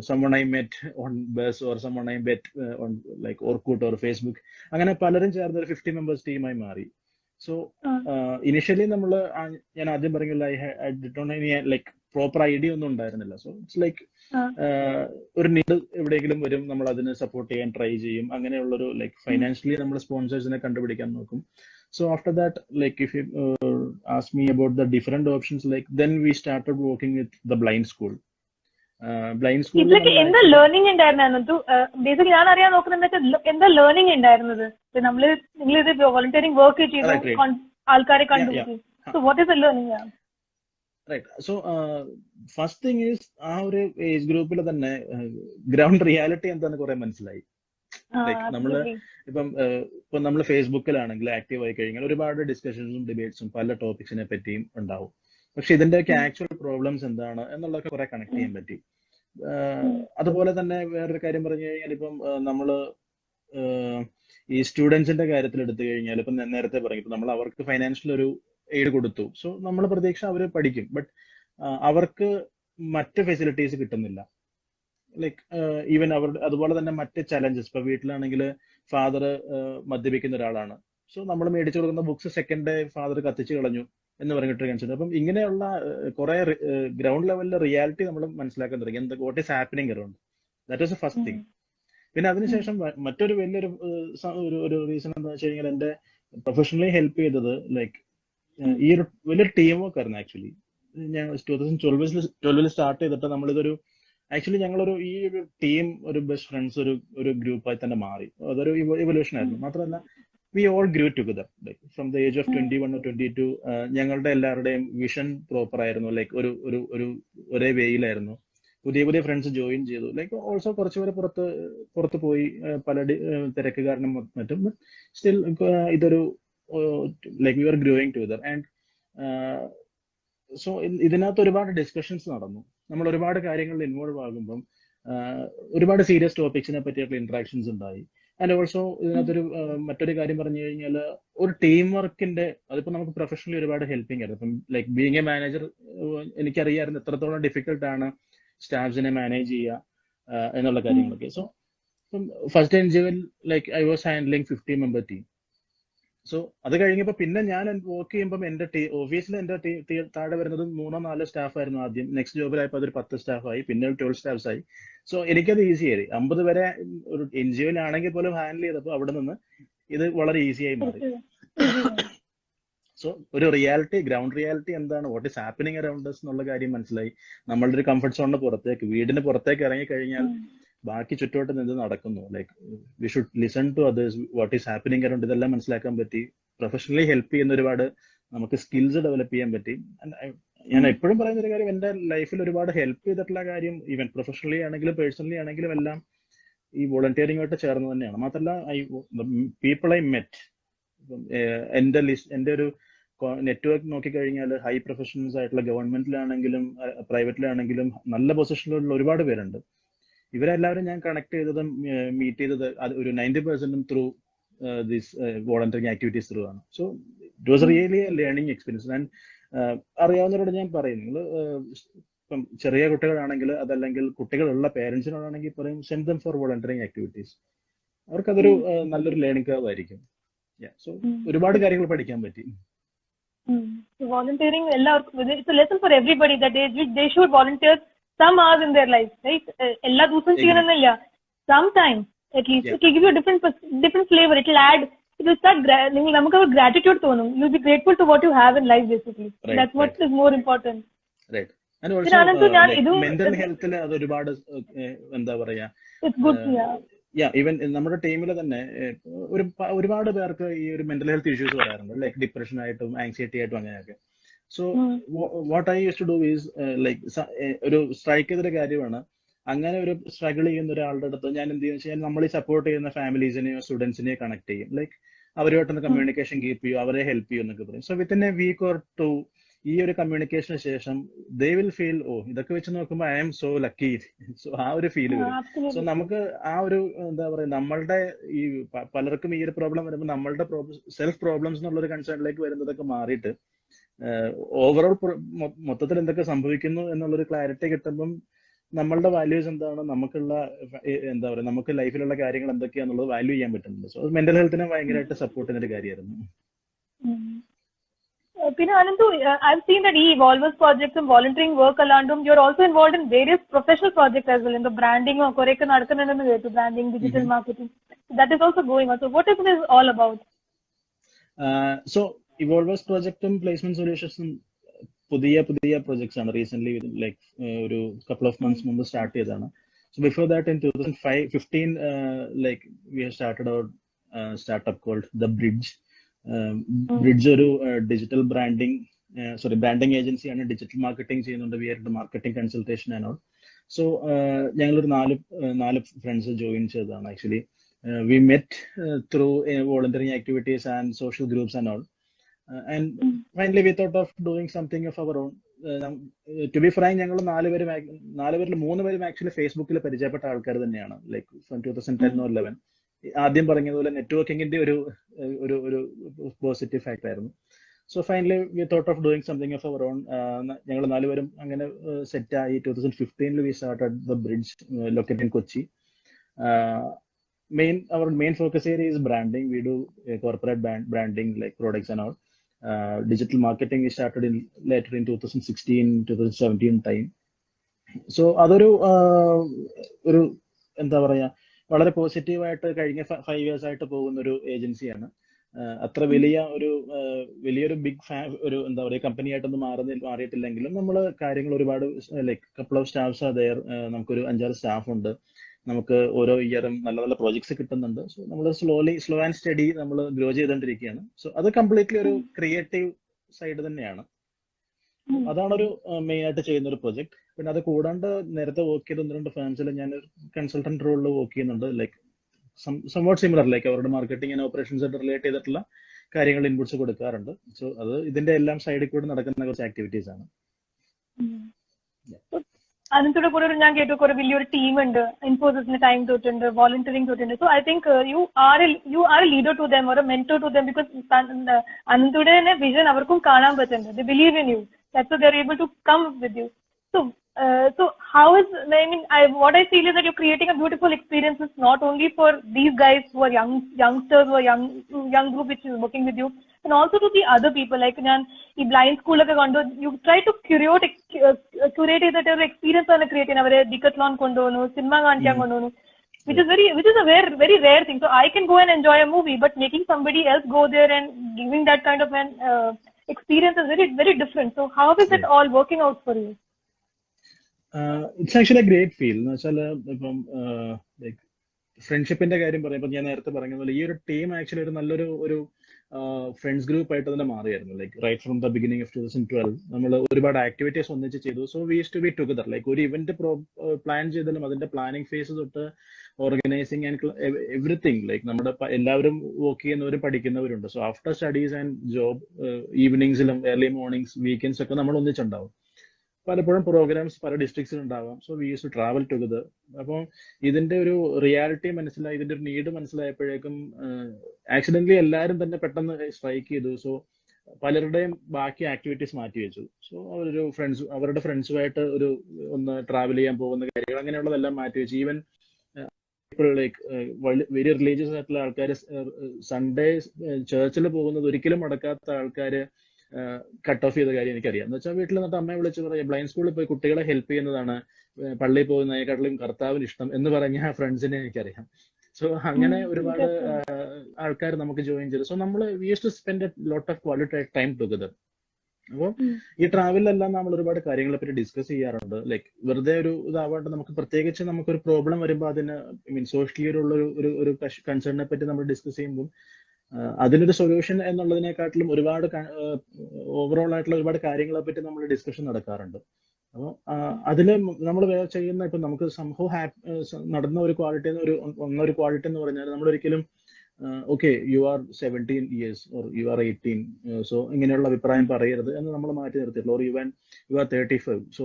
someone I met on bus or someone I met on like Orkut or Facebook. അങ്ങനെ പലരും ചേർന്ന് ഒരു 50 members ടീമായി മാറി. So initially ഞാൻ ആദ്യം പറഞ്ഞില്ല, I did not have any like proper idea ഒന്നും ഉണ്ടായിരുന്നില്ല. സോ ഇറ്റ്സ് ലൈക്ക് ഒരു നീഡ് എവിടെയെങ്കിലും വരും, നമ്മൾ അതിന് സപ്പോർട്ട് ചെയ്യാൻ ട്രൈ ചെയ്യും. അങ്ങനെയുള്ളൊരു ലൈക്ക് ഫൈനാൻഷ്യലി നമ്മൾ സ്പോൺസേഴ്സിനെ കണ്ടുപിടിക്കാൻ നോക്കും. So after that, like if you ask me about the different options, like then we started working with the blind school. Blind school എന്താ ലേണിംഗ് ഉണ്ടായിരുന്നു? ബേസിക്കലി ഞാൻ അറിയാൻ നോക്കുന്നത് എന്താ ലേണിംഗ് ഉണ്ടായിരുന്നത്? നിങ്ങളിത് വോളണ്ടിയറിംഗ് വർക്ക് ചെയ്തു, ആൾക്കാരെ കണ്ടുപിടിച്ചു. So what is the learning? Right. So first thing is ആ ഒരു ഏജ് ഗ്രൂപ്പിൽ തന്നെ ഗ്രൗണ്ട് റിയാലിറ്റി എന്താന്ന് കുറെ മനസ്സിലായി. ലൈക്ക് നമ്മള് ഇപ്പൊ നമ്മൾ ഫേസ്ബുക്കിലാണെങ്കിൽ ആക്റ്റീവ് ആയി കഴിഞ്ഞാൽ ഒരുപാട് ഡിസ്കഷൻസും ഡിബേറ്റ്സും പല ടോപ്പിക്സിനെ പറ്റിയും ഉണ്ടാവും. പക്ഷെ ഇതിന്റെയൊക്കെ ആക്ച്വൽ പ്രോബ്ലംസ് എന്താണ് എന്നുള്ളതൊക്കെ കുറെ കണക്ട് ചെയ്യാൻ പറ്റി. അതുപോലെ തന്നെ വേറൊരു കാര്യം പറഞ്ഞു കഴിഞ്ഞാൽ ഇപ്പം നമ്മള് ഈ സ്റ്റുഡൻസിന്റെ കാര്യത്തിൽ എടുത്തു കഴിഞ്ഞാൽ ഇപ്പം നേരത്തെ പറഞ്ഞു, ഇപ്പൊ നമ്മൾ അവർക്ക് ഫൈനാൻഷ്യൽ ഒരു എയ്ഡ് കൊടുത്തു. സോ നമ്മൾ പ്രതീക്ഷ അവർ പഠിക്കും, ബട്ട് അവർക്ക് മറ്റ് ഫെസിലിറ്റീസ് കിട്ടുന്നില്ല. ലൈക്ക് ഈവൻ അവരുടെ അതുപോലെ തന്നെ മറ്റ് ചലഞ്ചസ്. ഇപ്പൊ വീട്ടിലാണെങ്കിൽ ഫാദർ മദ്യപിക്കുന്ന ഒരാളാണ്. സോ നമ്മൾ മേടിച്ചു കൊടുക്കുന്ന ബുക്സ് സെക്കൻഡ് ഡേ ഫാദർ കത്തിച്ചു കളഞ്ഞു എന്ന് പറഞ്ഞിട്ട് കൺസിഡർ. അപ്പം ഇങ്ങനെയുള്ള കുറെ ഗ്രൗണ്ട് ലെവലിലെ റിയാലിറ്റി നമ്മൾ മനസ്സിലാക്കാൻ തുടങ്ങി. എന്തൊക്കെ what is happening around. That was A first thing. പിന്നെ അതിനുശേഷം മറ്റൊരു വലിയൊരു ഒരു റീസൺ എന്താ വെച്ച് കഴിഞ്ഞാൽ എന്റെ പ്രൊഫഷണലി ഹെൽപ്പ് ചെയ്തത് ലൈക്ക് ഈ ഒരു വലിയൊരു ടീം വർക്ക് ആയിരുന്നു. ആക്ച്വലി ഞാൻ 2012 സ്റ്റാർട്ട് ചെയ്തിട്ട് നമ്മളിതൊരു ആക്ച്വലി ഞങ്ങളൊരു ഈ ഒരു ടീം ഒരു ബെസ്റ്റ് ഫ്രണ്ട്സ് ഒരു ഗ്രൂപ്പായി തന്നെ മാറി. അതൊരു ഇവല്യൂഷൻ ആയിരുന്നു. മാത്രമല്ല we all grew together like from the age of 21 or 22. ഞങ്ങളുടെ എല്ലാവരുടെയും വിഷൻ പ്രോപ്പർ ആയിരുന്നു. ലൈക്ക് ഒരു ഒരേ വേയിലായിരുന്നു. പുതിയ ഫ്രണ്ട്സ് ജോയിൻ ചെയ്തു. ലൈക്ക് ഓൾസോ കുറച്ചുപേരെ പുറത്ത് പോയി പല തിരക്ക് കാരണം മറ്റും. സ്റ്റിൽ ഇതൊരു like we are growing together. And so ഇതിനകത്ത് ഒരുപാട് ഡിസ്കഷൻസ് നടന്നു. നമ്മൾ ഒരുപാട് കാര്യങ്ങളിൽ ഇൻവോൾവ് ആകുമ്പം ഒരുപാട് സീരിയസ് ടോപ്പിക്സിനെ പറ്റിയിട്ടുള്ള ഇന്ററാക്ഷൻസ് ഉണ്ടായി. ആൻഡ് ഓൾസോ ഇതിനകത്തൊരു മറ്റൊരു കാര്യം പറഞ്ഞു കഴിഞ്ഞാൽ ഒരു ടീം വർക്കിന്റെ അതിപ്പോ നമുക്ക് പ്രൊഫഷണലി ഒരുപാട് ഹെൽപ്പിംഗ് ആയിരുന്നു. ഇപ്പം ലൈക്ക് ബീങ് എ മാനേജർ എനിക്കറിയാമായിരുന്നു എത്രത്തോളം ഡിഫിക്കൽട്ട് ആണ് സ്റ്റാഫ്സിനെ മാനേജ് ചെയ്യുക എന്നുള്ള കാര്യങ്ങളൊക്കെ. സോ ഫസ്റ്റ് ഇൻജുവൽ like I was handling 50 member team. സോ അത് കഴിഞ്ഞപ്പോ പിന്നെ ഞാൻ വർക്ക് ചെയ്യുമ്പോൾ എന്റെ ഓഫീസിൽ എന്റെ താഴെ വരുന്നത് 3-4 സ്റ്റാഫ് ആയിരുന്നു ആദ്യം. നെക്സ്റ്റ് ജോബിലായപ്പോൾ അതൊരു 10 സ്റ്റാഫായി, പിന്നെ 12 സ്റ്റാഫ്സ് ആയി. സോ എനിക്കത് ഈസി ആയി. 50 വരെ ഒരു എൻജിഒയിലാണെങ്കിൽ പോലും ഹാൻഡിൽ ചെയ്തപ്പോൾ അവിടെ നിന്ന് ഇത് വളരെ ഈസി ആയി മാറി. സോ ഒരു റിയാലിറ്റി, ഗ്രൗണ്ട് റിയാലിറ്റി എന്താണ്, what is happening around us എന്നുള്ള കാര്യം മനസ്സിലായി. നമ്മളുടെ ഒരു കംഫർട്ട് സോണിന് പുറത്തേക്ക്, വീടിന് പുറത്തേക്ക് ഇറങ്ങി കഴിഞ്ഞാൽ ബാക്കി ചുറ്റോട്ട് നിന്ന് നടക്കുന്നു. Like we should listen to others, what is happening around, ഇതെല്ലാം മനസ്സിലാക്കാൻ പറ്റി. പ്രൊഫഷണലി ഹെൽപ്പ് ചെയ്യുന്ന ഒരുപാട് നമുക്ക് സ്കിൽസ് ഡെവലപ്പ് ചെയ്യാൻ പറ്റി. ഞാൻ എപ്പോഴും പറയുന്ന ഒരു കാര്യം, എന്റെ ലൈഫിൽ ഒരുപാട് ഹെൽപ്പ് ചെയ്തിട്ടുള്ള കാര്യം ഈവൻ പ്രൊഫഷണലി ആണെങ്കിലും പേഴ്സണലി ആണെങ്കിലും എല്ലാം ഈ വോളണ്ടിയറിംഗുമായിട്ട് ചേർന്ന് തന്നെയാണ്. മാത്രമല്ല പീപ്പിൾ ഐ മെറ്റ്, എന്റെ ഒരു നെറ്റ്വർക്ക് നോക്കിക്കഴിഞ്ഞാൽ ഹൈ പ്രൊഫഷണൽസ് ആയിട്ടുള്ള ഗവൺമെന്റിലാണെങ്കിലും പ്രൈവറ്റിലാണെങ്കിലും നല്ല പൊസിഷനിലുള്ള ഒരുപാട് പേരുണ്ട്. ഇവരെല്ലാവരും ഞാൻ കണക്ട് ചെയ്തതും മീറ്റ് ചെയ്തത് ഒരു 90% through this volunteering activities through ആണ്. So it was really a learning experience. ഞാൻ അറിയാവുന്നവരോട് ഞാൻ പറയും, നിങ്ങൾ ഇപ്പം ചെറിയ കുട്ടികളാണെങ്കിൽ അതല്ലെങ്കിൽ കുട്ടികളുള്ള പേരൻസിനോടാണെങ്കിൽ പറയും, send them for volunteering activities. അവർക്കതൊരു നല്ലൊരു ലേണിംഗ് കർവ് ആയിരിക്കും. സോ ഒരുപാട് കാര്യങ്ങൾ പഠിക്കാൻ പറ്റി. Volunteering, it's a lesson for everybody that they should volunteer some hours in their life, right? Ella dusam cheyanannilla, sometime at least. It will give you a different flavor. It will add, it will start namukku gratitude thonum. You'll be grateful to what you have in life, basically. Right, that's what is more important. Right. And also mental health le adu ഒരുപാട് എന്താ പറയാ, it's good. Even നമ്മുടെ ടീമിൽ തന്നെ ഒരുപാട് പേർക്ക് ഈ ഒരു മെന്റൽ ഹെൽത്ത് ഇഷ്യൂസ് വരാറുണ്ട്. ലൈക്ക് ഡിപ്രഷൻ ആയിട്ടും ആങ്സൈറ്റി ആയിട്ടും അങ്ങനെയൊക്കെ. So what I use to do is like ഒരു സ്ട്രൈക്ക് ചെയ്തൊരു കാര്യമാണ്, അങ്ങനെ ഒരു സ്ട്രഗിൾ ചെയ്യുന്ന ഒരാളുടെ അടുത്ത് ഞാൻ എന്ത് ചെയ്യുന്ന വെച്ചാൽ നമ്മൾ ഈ സപ്പോർട്ട് ചെയ്യുന്ന ഫാമിലീസിനെയോ സ്റ്റുഡൻസിനെയോ കണക്ട് ചെയ്യും. ലൈക്ക് അവരുമായിട്ടൊന്ന് കമ്മ്യൂണിക്കേഷൻ കീപ്പ് ചെയ്യും, അവരെ ഹെൽപ്പ് ചെയ്യും എന്നൊക്കെ പറയും. So within a week or 2 ഈ ഒരു കമ്മ്യൂണിക്കേഷന് ശേഷം ദേ വിൽ ഫീൽ, ഓ ഇതൊക്കെ വെച്ച് നോക്കുമ്പോൾ I am so lucky. So ആ ഒരു ഫീൽ വരും. സോ നമുക്ക് ആ ഒരു എന്താ പറയാ, നമ്മളുടെ ഈ പലർക്കും ഈ ഒരു പ്രോബ്ലം വരുമ്പോൾ നമ്മളുടെ സെൽഫ് പ്രോബ്ലംസ് എന്നുള്ള ഒരു കൺസേണിലേക്ക് വരുന്നതൊക്കെ മാറിയിട്ട് ഓവറോൾ മൊത്തത്തിൽ എന്തൊക്കെ സംഭവിക്കുന്നു എന്നുള്ളൊരു ക്ലാരിറ്റി കിട്ടുമ്പം നമ്മളുടെ വാല്യൂസ് എന്താണ്, നമുക്കുള്ള എന്താ പറയുക, നമുക്ക് ലൈഫിലുള്ള കാര്യങ്ങൾ എന്തൊക്കെയാന്നുള്ളത് വാല്യൂ ചെയ്യാൻ പറ്റുന്നുണ്ട്. സോ മെന്റൽ ഹെൽത്തിനെ ഭയങ്കരമായിട്ട് സപ്പോർട്ട് ചെയ്യുന്ന ഒരു കാര്യമായിരുന്നു. പിന്നെ Ananthu, I've seen that evolvers projects and volunteering work allandum you're also involved in various professional projects as well, in the branding or koreka nadakkunnunnu vettu, branding, digital marketing, that is also going on. So what is this all about? So evolvers project um placement solutions പുതിയ projects ആണ്. Recent like ഒരു couple of months മുമ്പ് start ചെയ്തതാണ്. So before that in 2015 like we have started our startup called The Bridge. Bridge ഒരു digital branding branding ഏജൻസിയാണ്, digital marketing ചെയ്യുന്നുണ്ട്, we are marketing consultation and all. So ഞങ്ങളൊരു നാല് friends join ചെയ്തതാണ് actually. We met through volunteering activities and social groups and all. And finally we thought of doing something of our own. To be frank, ഞങ്ങൾ നാലുപേരിൽ 3 പേരും actually ഫേസ്ബുക്കിൽ പരിചയപ്പെട്ട ആൾക്കാർ തന്നെയാണ്, like from 2010 or 11. ആദ്യം പറഞ്ഞതുപോലെ നെറ്റ്വർക്കിങ്ങിന്റെ ഒരു പോസിറ്റീവ് ഫാക്ടർ ആയിരുന്നു. So finally we thought of doing something of our own. ഞങ്ങൾ 4 പേരും അങ്ങനെ സെറ്റ് ആയി. 2015 we started the Bridge located in Kochi. Our main focus area is branding. We do corporate branding like products and all. Digital marketing we started later in 2016-2017 time. So അതൊരു എന്താ പറയാ, വളരെ positive ആയിട്ട് കഴിഞ്ഞ 5 years ആയിട്ട് പോകുന്ന ഒരു ഏജൻസിയാണ്. അത്ര വലിയൊരു ബിഗ് ഒരു എന്താ പറയുക കമ്പനി ആയിട്ടൊന്നും മാറിയിട്ടില്ലെങ്കിലും നമ്മൾ കാര്യങ്ങൾ ഒരുപാട് ലൈക്ക് കപ്പിൾ ഓഫ് സ്റ്റാഫ്സ് അതേർ, നമുക്കൊരു 5-6 സ്റ്റാഫ് ഉണ്ട്. നമുക്ക് ഓരോ ഇയറും നല്ല നല്ല പ്രോജക്ട്സ് കിട്ടുന്നുണ്ട്. സോ നമ്മൾ സ്ലോ ആൻഡ് സ്റ്റഡി നമ്മൾ ഗ്രോ ചെയ്തുകൊണ്ടിരിക്കുകയാണ്. സോ അത് കംപ്ലീറ്റ്ലി ഒരു ക്രിയേറ്റീവ് സൈഡ് തന്നെയാണ്. അതാണൊരു മെയിൻ ആയിട്ട് ചെയ്യുന്ന ഒരു പ്രൊജക്ട്. പിന്നെ അത് കൂടാണ്ട് നേരത്തെ വർക്ക് ചെയ്ത 1-2 ഫേംസിൽ ഞാൻ കൺസൾട്ടന്റ് റോളിൽ വർക്ക് ചെയ്യുന്നുണ്ട്. ലൈക്ക് സംവാട്ട് സിമിലർ, ലൈക്ക് അവരുടെ മാർക്കറ്റിംഗ് ആൻഡ് ഓപ്പറേഷൻസ് ആയിട്ട് റിലേറ്റ് ചെയ്തിട്ടുള്ള കാര്യങ്ങൾ ഇൻപുട്സ് കൊടുക്കാറുണ്ട്. സോ അത് ഇതിന്റെ എല്ലാം സൈഡിൽ കൂടെ നടക്കുന്ന കുറച്ച് ആക്ടിവിറ്റീസ് ആണ്. Ananthude kore ഞാൻ കേട്ടു കുറെ വലിയൊരു ടീം ഉണ്ട്, ഇൻഫോസിസിന്റെ ടൈം തൊട്ടുണ്ട്, വോളണ്ടിയറിംഗ് തൊട്ടുണ്ട്. So I think you are a leader to them or a mentor to them, because Ananthude vision അവർക്കും കാണാൻ പറ്റുന്നുണ്ട്. They believe in you. That's why they're able to come with you. So how is, I mean, what I feel is that you're creating a beautiful experiences not only for these guys who are youngsters who are young group which is working with you, and also to the other people. Like ഞാൻ ഈ blind സ്കൂളൊക്കെ കണ്ടു, you try to ക്യൂരേറ്റ് ചെയ്തിട്ട് ഒരു experience ആണ് create ചെയ്യുന്നത്. അവരെ ഡിക്കത്ലോൺ കൊണ്ടുപോകുന്നു, സിനിമ കാണിക്കാൻ കൊണ്ടുപോകുന്നു, which is a very rare thing. So I can go and enjoy a movie, but making somebody else go there and giving that kind of an experience is very different. So how is it all working out for you? It's actually a great feel. എന്ന് വെച്ചാൽ ഇപ്പം like ഫ്രണ്ട്ഷിപ്പിന്റെ കാര്യം പറയുമ്പോൾ ഞാൻ നേരത്തെ പറഞ്ഞ പോലെ ഈ ഒരു ടീം ആക്ച്വലി ഒരു നല്ലൊരു ഫ്രണ്ട്സ് ഗ്രൂപ്പ് ആയിട്ട് തന്നെ മാറിയായിരുന്നു. Like right from the beginning of 2012 നമ്മൾ ഒരുപാട് ആക്ടിവിറ്റീസ് ഒന്നിച്ച് ചെയ്തു. So we use to be together. Like ഒരു ഇവന്റ് പ്ലാൻ ചെയ്താലും അതിന്റെ പ്ലാനിങ് ഫേസ് തൊട്ട് ഓർഗനൈസിങ് ആൻഡ് എവറിത്തിങ്, ലൈക്ക് നമ്മുടെ എല്ലാവരും വർക്ക് ചെയ്യുന്നവരും പഠിക്കുന്നവരുണ്ട്. സോ ആഫ്റ്റർ സ്റ്റഡീസ് ആൻഡ് ജോബ് ഈവനിങ്സിലും ഏർലി മോർണിംഗ്സ് വീക്കെൻഡ്സ് ഒക്കെ നമ്മൾ ഒന്നിച്ചുണ്ടാവും. പലപ്പോഴും പ്രോഗ്രാംസ് പല ഡിസ്ട്രിക്ട്സിൽ ഉണ്ടാവാം. So we use to travel together. അപ്പോൾ ഇതിന്റെ ഒരു റിയാലിറ്റി മനസ്സിലായി, ഇതിന്റെ ഒരു നീഡ് മനസ്സിലായപ്പോഴേക്കും ആക്സിഡന്റലി എല്ലാവരും തന്നെ പെട്ടെന്ന് സ്ട്രൈക്ക് ചെയ്തു. സോ പലരുടെയും ബാക്കി ആക്ടിവിറ്റീസ് മാറ്റി വെച്ചു. സോ അവരുടെ ഫ്രണ്ട്സുമായിട്ട് ഒന്ന് ട്രാവൽ ചെയ്യാൻ പോകുന്ന കാര്യങ്ങൾ അങ്ങനെയുള്ളതെല്ലാം മാറ്റി വെച്ചു. ഈവൻ ലൈക്ക് വെരി റിലീജിയസ് ആയിട്ടുള്ള ആൾക്കാർ സൺഡേ ചേർച്ചിൽ പോകുന്നത് ഒരിക്കലും മുടക്കാത്ത ആൾക്കാര് കട്ട് ഓഫ് ചെയ്ത കാര്യം എനിക്കറിയാം. എന്ന് വെച്ചാൽ വീട്ടിൽ നിന്നിട്ട് അമ്മയെ വിളിച്ച് പറയാം, ബ്ലൈൻഡ് സ്കൂളിൽ പോയി കുട്ടികളെ ഹെൽപ്പ് ചെയ്യുന്നതാണ് പള്ളിയിൽ പോകുന്നതിനെക്കാട്ടിലും കർത്താവിന് ഇഷ്ടം എന്ന് പറഞ്ഞ ഫ്രണ്ട്സിനെ എനിക്കറിയാം. സോ അങ്ങനെ ഒരുപാട് ആൾക്കാർ നമുക്ക് ജോയിൻ ചെയ്തു. സോ നമ്മൾ we use to spend a lot of quality time together. അപ്പോൾ ഈ ട്രാവലിലെല്ലാം നമ്മൾ ഒരുപാട് കാര്യങ്ങളെ പറ്റി ഡിസ്കസ് ചെയ്യാറുണ്ട്. ലൈക്ക് വെറുതെ ഒരു ഇതാവാണ്ട് നമുക്ക് പ്രത്യേകിച്ച് നമുക്കൊരു പ്രോബ്ലം വരുമ്പോൾ അതിന് സോഷ്യലി ഒരു കൺസേണിനെ പറ്റി നമ്മൾ ഡിസ്കസ് ചെയ്യുമ്പോൾ അതിനൊരു സൊല്യൂഷൻ എന്നുള്ളതിനെക്കാട്ടിലും ഒരുപാട് ഓവറോൾ ആയിട്ടുള്ള ഒരുപാട് കാര്യങ്ങളെ പറ്റി നമ്മൾ ഡിസ്കഷൻ നടക്കാറുണ്ട്. അപ്പോൾ അതില് നമ്മൾ ചെയ്യുന്ന ഇപ്പൊ നമുക്ക് സംഭവം നടന്ന ഒരു ക്വാളിറ്റി എന്ന് പറഞ്ഞാൽ നമ്മൾ ഒരിക്കലും okay you are 17 years or you are 18, so ഇങ്ങനെയുള്ള അഭിപ്രായം പറയരുത് എന്ന് നമ്മൾ മാറ്റി നിർത്തിയിട്ടുള്ളൂ. ഓർ യു ആർ 35, സോ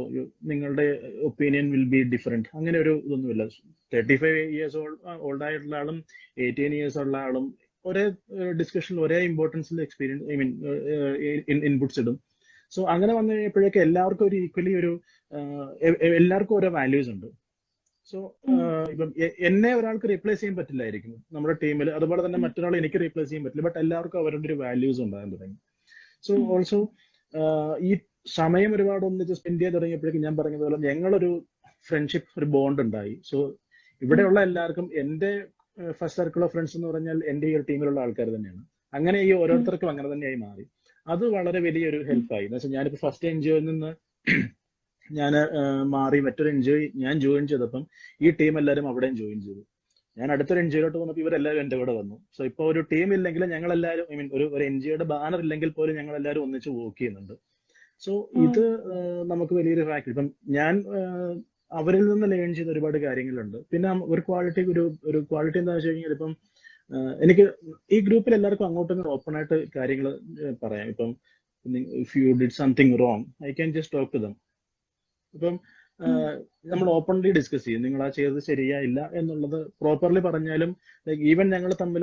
നിങ്ങളുടെ ഒപ്പീനിയൻ വിൽ ബി ഡിഫറെന്റ്. അങ്ങനെ ഒരു ഇതൊന്നുമില്ല. 35 years ഓൾഡ് ആയിട്ടുള്ള ആളും 18 years ഉള്ള ആളും ഒരേ ഡിസ്കഷനിൽ ഒരേ ഇമ്പോർട്ടൻസിൽ എക്സ്പീരിയൻസ് ഇൻപുട്സ് ഇടും. സോ അങ്ങനെ വന്നു കഴിഞ്ഞപ്പോഴേക്കും എല്ലാവർക്കും ഒരു ഈക്വലി എല്ലാവർക്കും ഓരോ വാല്യൂസ് ഉണ്ട്. സോ ഇപ്പം എന്നെ ഒരാൾക്ക് റീപ്ലേസ് ചെയ്യാൻ പറ്റില്ലായിരിക്കും നമ്മുടെ ടീമിൽ, അതുപോലെ തന്നെ മറ്റൊരാൾ എനിക്ക് റീപ്ലേസ് ചെയ്യാൻ പറ്റില്ല. ബട്ട് എല്ലാവർക്കും അവരുടെ ഒരു വാല്യൂസ് ഉണ്ടാകാൻ തുടങ്ങി. സോ ഓൾസോ ഈ സമയം ഒരുപാട് ഒന്നിച്ച് സ്പെൻഡ് ചെയ്യാൻ തുടങ്ങിയപ്പോഴേക്കും ഞാൻ പറഞ്ഞതുപോലെ ഞങ്ങളൊരു ഫ്രണ്ട്ഷിപ്പ്, ഒരു ബോണ്ട് ഉണ്ടായി. സോ ഇവിടെയുള്ള എല്ലാവർക്കും എന്റെ ഫസ്റ്റ് സർക്കിൾ ഓഫ് ഫ്രണ്ട്സ് എന്ന് പറഞ്ഞാൽ എന്റെ ഈ ഒരു ടീമിലുള്ള ആൾക്കാർ തന്നെയാണ്. അങ്ങനെ ഈ ഓരോരുത്തർക്കും അങ്ങനെ തന്നെയായി മാറി. അത് വളരെ വലിയൊരു ഹെൽപ്പായി. എന്ന് വെച്ചാൽ ഞാനിപ്പോ ഫസ്റ്റ് എൻജിഒയിൽ നിന്ന് ഞാൻ മാറി മറ്റൊരു എൻജിഒ ഞാൻ ജോയിൻ ചെയ്തപ്പം ഈ ടീം എല്ലാവരും അവിടെയും ജോയിൻ ചെയ്തു. ഞാൻ അടുത്തൊരു എൻജിഒയിലോട്ട് വന്നപ്പോൾ ഇവരെല്ലാവരും എന്റെ കൂടെ വന്നു. സോ ഇപ്പൊ ഒരു ടീം ഇല്ലെങ്കിലും ഞങ്ങൾ എല്ലാവരും ഒരു എൻജിഒയുടെ ബാനർ ഇല്ലെങ്കിൽ പോലും ഞങ്ങൾ എല്ലാവരും ഒന്നിച്ച് വർക്ക് ചെയ്യുന്നുണ്ട്. സോ ഇത് നമുക്ക് വലിയൊരു ഫാക്ടർ. ഇപ്പം ഞാൻ അവരിൽ നിന്ന് ലേൺ ചെയ്ത ഒരുപാട് കാര്യങ്ങളുണ്ട്. പിന്നെ ഒരു ക്വാളിറ്റി എന്താ വെച്ച് കഴിഞ്ഞാൽ ഇപ്പം എനിക്ക് ഈ ഗ്രൂപ്പിൽ എല്ലാവർക്കും അങ്ങോട്ടും ഓപ്പൺ ആയിട്ട് കാര്യങ്ങൾ പറയാം. ഇപ്പം if you did something wrong I can just talk to them. ഇപ്പം നമ്മൾ ഓപ്പൺലി ഡിസ്കസ് ചെയ്യും, നിങ്ങൾ ആ ചെയ്തത് ശരിയായില്ല എന്നുള്ളത് പ്രോപ്പർലി പറഞ്ഞാലും. ലൈക്ക് ഈവൻ ഞങ്ങൾ തമ്മിൽ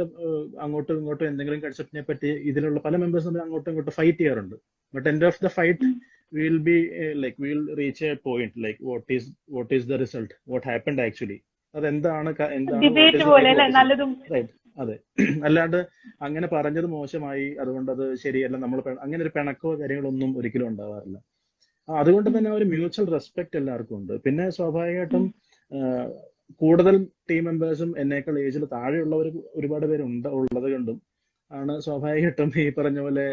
അങ്ങോട്ടും ഇങ്ങോട്ടും എന്തെങ്കിലും കൺസെപ്റ്റിനെ പറ്റി ഇതിലുള്ള പല മെമ്പേഴ്സ് തമ്മിൽ അങ്ങോട്ടും ഇങ്ങോട്ടും ഫൈറ്റ് ചെയ്യാറുണ്ട്. But end of the fight will be like will reach A point like what is the result, what happened actually, അതെന്താണ് റൈറ്റ്. അതെ, അല്ലാണ്ട് അങ്ങനെ പറഞ്ഞത് മോശമായി അതുകൊണ്ട് അത് ശരിയല്ല, നമ്മൾ അങ്ങനെ ഒരു പിണക്കോ കാര്യങ്ങളൊന്നും ഒരിക്കലും ഉണ്ടാവാറില്ല. അതുകൊണ്ട് തന്നെ ഒരു മ്യൂച്വൽ റെസ്പെക്ട് എല്ലാവർക്കും ഉണ്ട്. പിന്നെ സ്വാഭാവികമായിട്ടും കൂടുതൽ ടീം മെമ്പേഴ്സും എന്നേക്കാൾ ഏജിൽ താഴെയുള്ളവർ ഒരുപാട് പേര് ഉള്ളത് കൊണ്ടും ആണ് സ്വാഭാവികമായിട്ടും ഈ പറഞ്ഞ പോലെ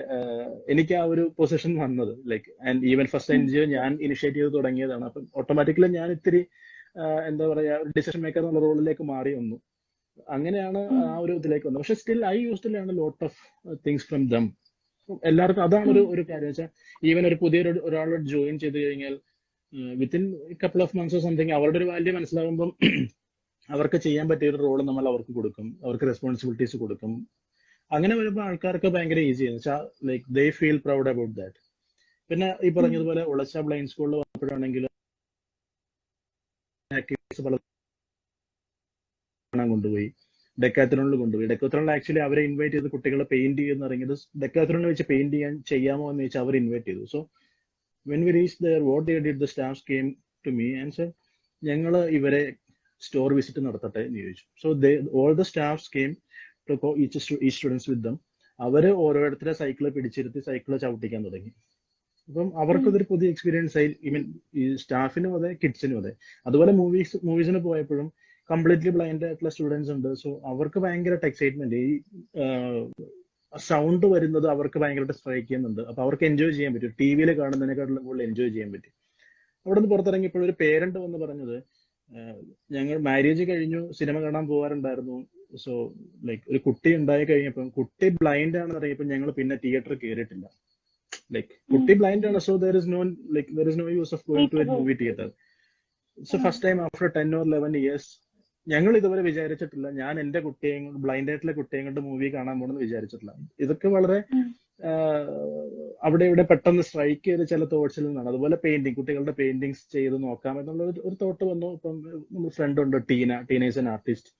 എനിക്ക് ആ ഒരു പൊസിഷൻ വന്നത്. Like and even first NGO ഞാൻ ഇനിഷ്യേറ്റ് ചെയ്ത് തുടങ്ങിയതാണ്. അപ്പം ഓട്ടോമാറ്റിക്കലി ഞാൻ ഇത്തിരി എന്താ പറയാ ഒരു ഡിസിഷൻ മേക്കർ എന്നുള്ള റോളിലേക്ക് മാറി വന്നു. അങ്ങനെയാണ് ആ ഒരു ഇതിലേക്ക് വന്നത്. പക്ഷെ still I use to learn lot of things from them. എല്ലാവർക്കും അതാണ് ഒരു കാര്യം വെച്ചാൽ ഈവൻ ഒരു ഒരാളോട് ജോയിൻ ചെയ്ത് കഴിഞ്ഞാൽ within couple of months something അവരുടെ ഒരു വാല്യൂ മനസ്സിലാകുമ്പം അവർക്ക് ചെയ്യാൻ പറ്റിയ ഒരു റോള് നമ്മൾ അവർക്ക് കൊടുക്കും, അവർക്ക് റെസ്പോൺസിബിലിറ്റീസ് കൊടുക്കും. അങ്ങനെ വരുമ്പോൾ ആൾക്കാർക്ക് ഭയങ്കര ഈസി ആണ് വെച്ചാൽ like they feel proud about that. പിന്നെ ഈ പറഞ്ഞതുപോലെ ഉളച്ച ബ്ലൈൻഡ് സ്കൂളിൽ വന്നപ്പോഴാണെങ്കിലും കൊണ്ടുപോയി, ഡെക്കാത്തലോണിൽ കൊണ്ടുപോയി. ഡെക്കാത്തലോണിൽ ആക്ച്വലി അവരെ ഇൻവൈറ്റ് ചെയ്ത് കുട്ടികളെ പെയിന്റ് ചെയ്യുന്ന ഇറങ്ങിയത് ഡെക്കാത്തലോണിൽ വെച്ച് പെയിന്റ് ചെയ്യാമോ എന്ന് വെച്ചാൽ അവർ ഇൻവൈറ്റ് ചെയ്തു. So when we reach there what they did, the staffs came to me and said ഞങ്ങൾ ഇവരെ സ്റ്റോർ വിസിറ്റ് നടത്തട്ടെ എന്ന് ചോദിച്ചു. So all the staffs came to each students with them. അവര് ഓരോരുത്തരെ സൈക്കിള് പിടിച്ചിരുത്തി സൈക്കിള് ചവിട്ടിക്കാൻ തുടങ്ങി. അപ്പം അവർക്കതൊരു പുതിയ എക്സ്പീരിയൻസ് ആയി. ഈവൻ ഈ സ്റ്റാഫിനും അതെ കിഡ്സിനും അതെ. അതുപോലെ മൂവീസിന് പോയപ്പോഴും കംപ്ലീറ്റ്ലി ബ്ലൈൻഡ് ആയിട്ടുള്ള സ്റ്റുഡൻസ് ഉണ്ട്. സോ അവർക്ക് ഭയങ്കരമായിട്ട് എക്സൈറ്റ്മെന്റ്, ഈ സൗണ്ട് വരുന്നത് അവർക്ക് ഭയങ്കരമായിട്ട് സ്ട്രൈക്ക് ചെയ്യുന്നുണ്ട്. അപ്പൊ അവർക്ക് എൻജോയ് ചെയ്യാൻ പറ്റും, ടി വിയിൽ കാണുന്നതിനെക്കാട്ടിലും കൂടുതൽ എൻജോയ് ചെയ്യാൻ പറ്റും. അവിടെ നിന്ന് പുറത്തിറങ്ങിയപ്പോൾ ഒരു പേരന്റ് വന്ന് പറഞ്ഞത് ഞങ്ങൾ മാരേജ് കഴിഞ്ഞു സിനിമ കാണാൻ പോകാറുണ്ടായിരുന്നു. സോ ലൈക്ക് ഒരു കുട്ടി ഉണ്ടായി കഴിഞ്ഞപ്പോൾ കുട്ടി ബ്ലൈൻഡ് ആണെന്ന് അറിയപ്പോൾ ഞങ്ങൾ പിന്നെ തിയേറ്ററിൽ കയറിയിട്ടില്ല. ലൈക്ക് കുട്ടി ബ്ലൈൻഡ് ആണ്. So there is no use of going to a movie theatre. So first time after 10 or 11 years ഞങ്ങൾ ഇതുവരെ വിചാരിച്ചിട്ടില്ല ഞാൻ എന്റെ കുട്ടിയെയും കൊണ്ട് ബ്ലൈൻഡ് ആയിട്ടുള്ള കുട്ടിയെയും കൊണ്ട് മൂവി കാണാൻ പോകണമെന്ന് വിചാരിച്ചിട്ടില്ല. ഇതൊക്കെ വളരെ അവിടെ ഇവിടെ പെട്ടെന്ന് സ്ട്രൈക്ക് ചെയ്ത ചില തോട്ട്സിൽ നിന്നാണ്. അതുപോലെ പെയിന്റിങ്, കുട്ടികളുടെ പെയിന്റിങ്സ് ചെയ്ത് നോക്കാം എന്നുള്ള ഒരു തോട്ട് വന്നു. ഇപ്പം നമ്മുടെ ഫ്രണ്ട് ഉണ്ട് Tina is an artist.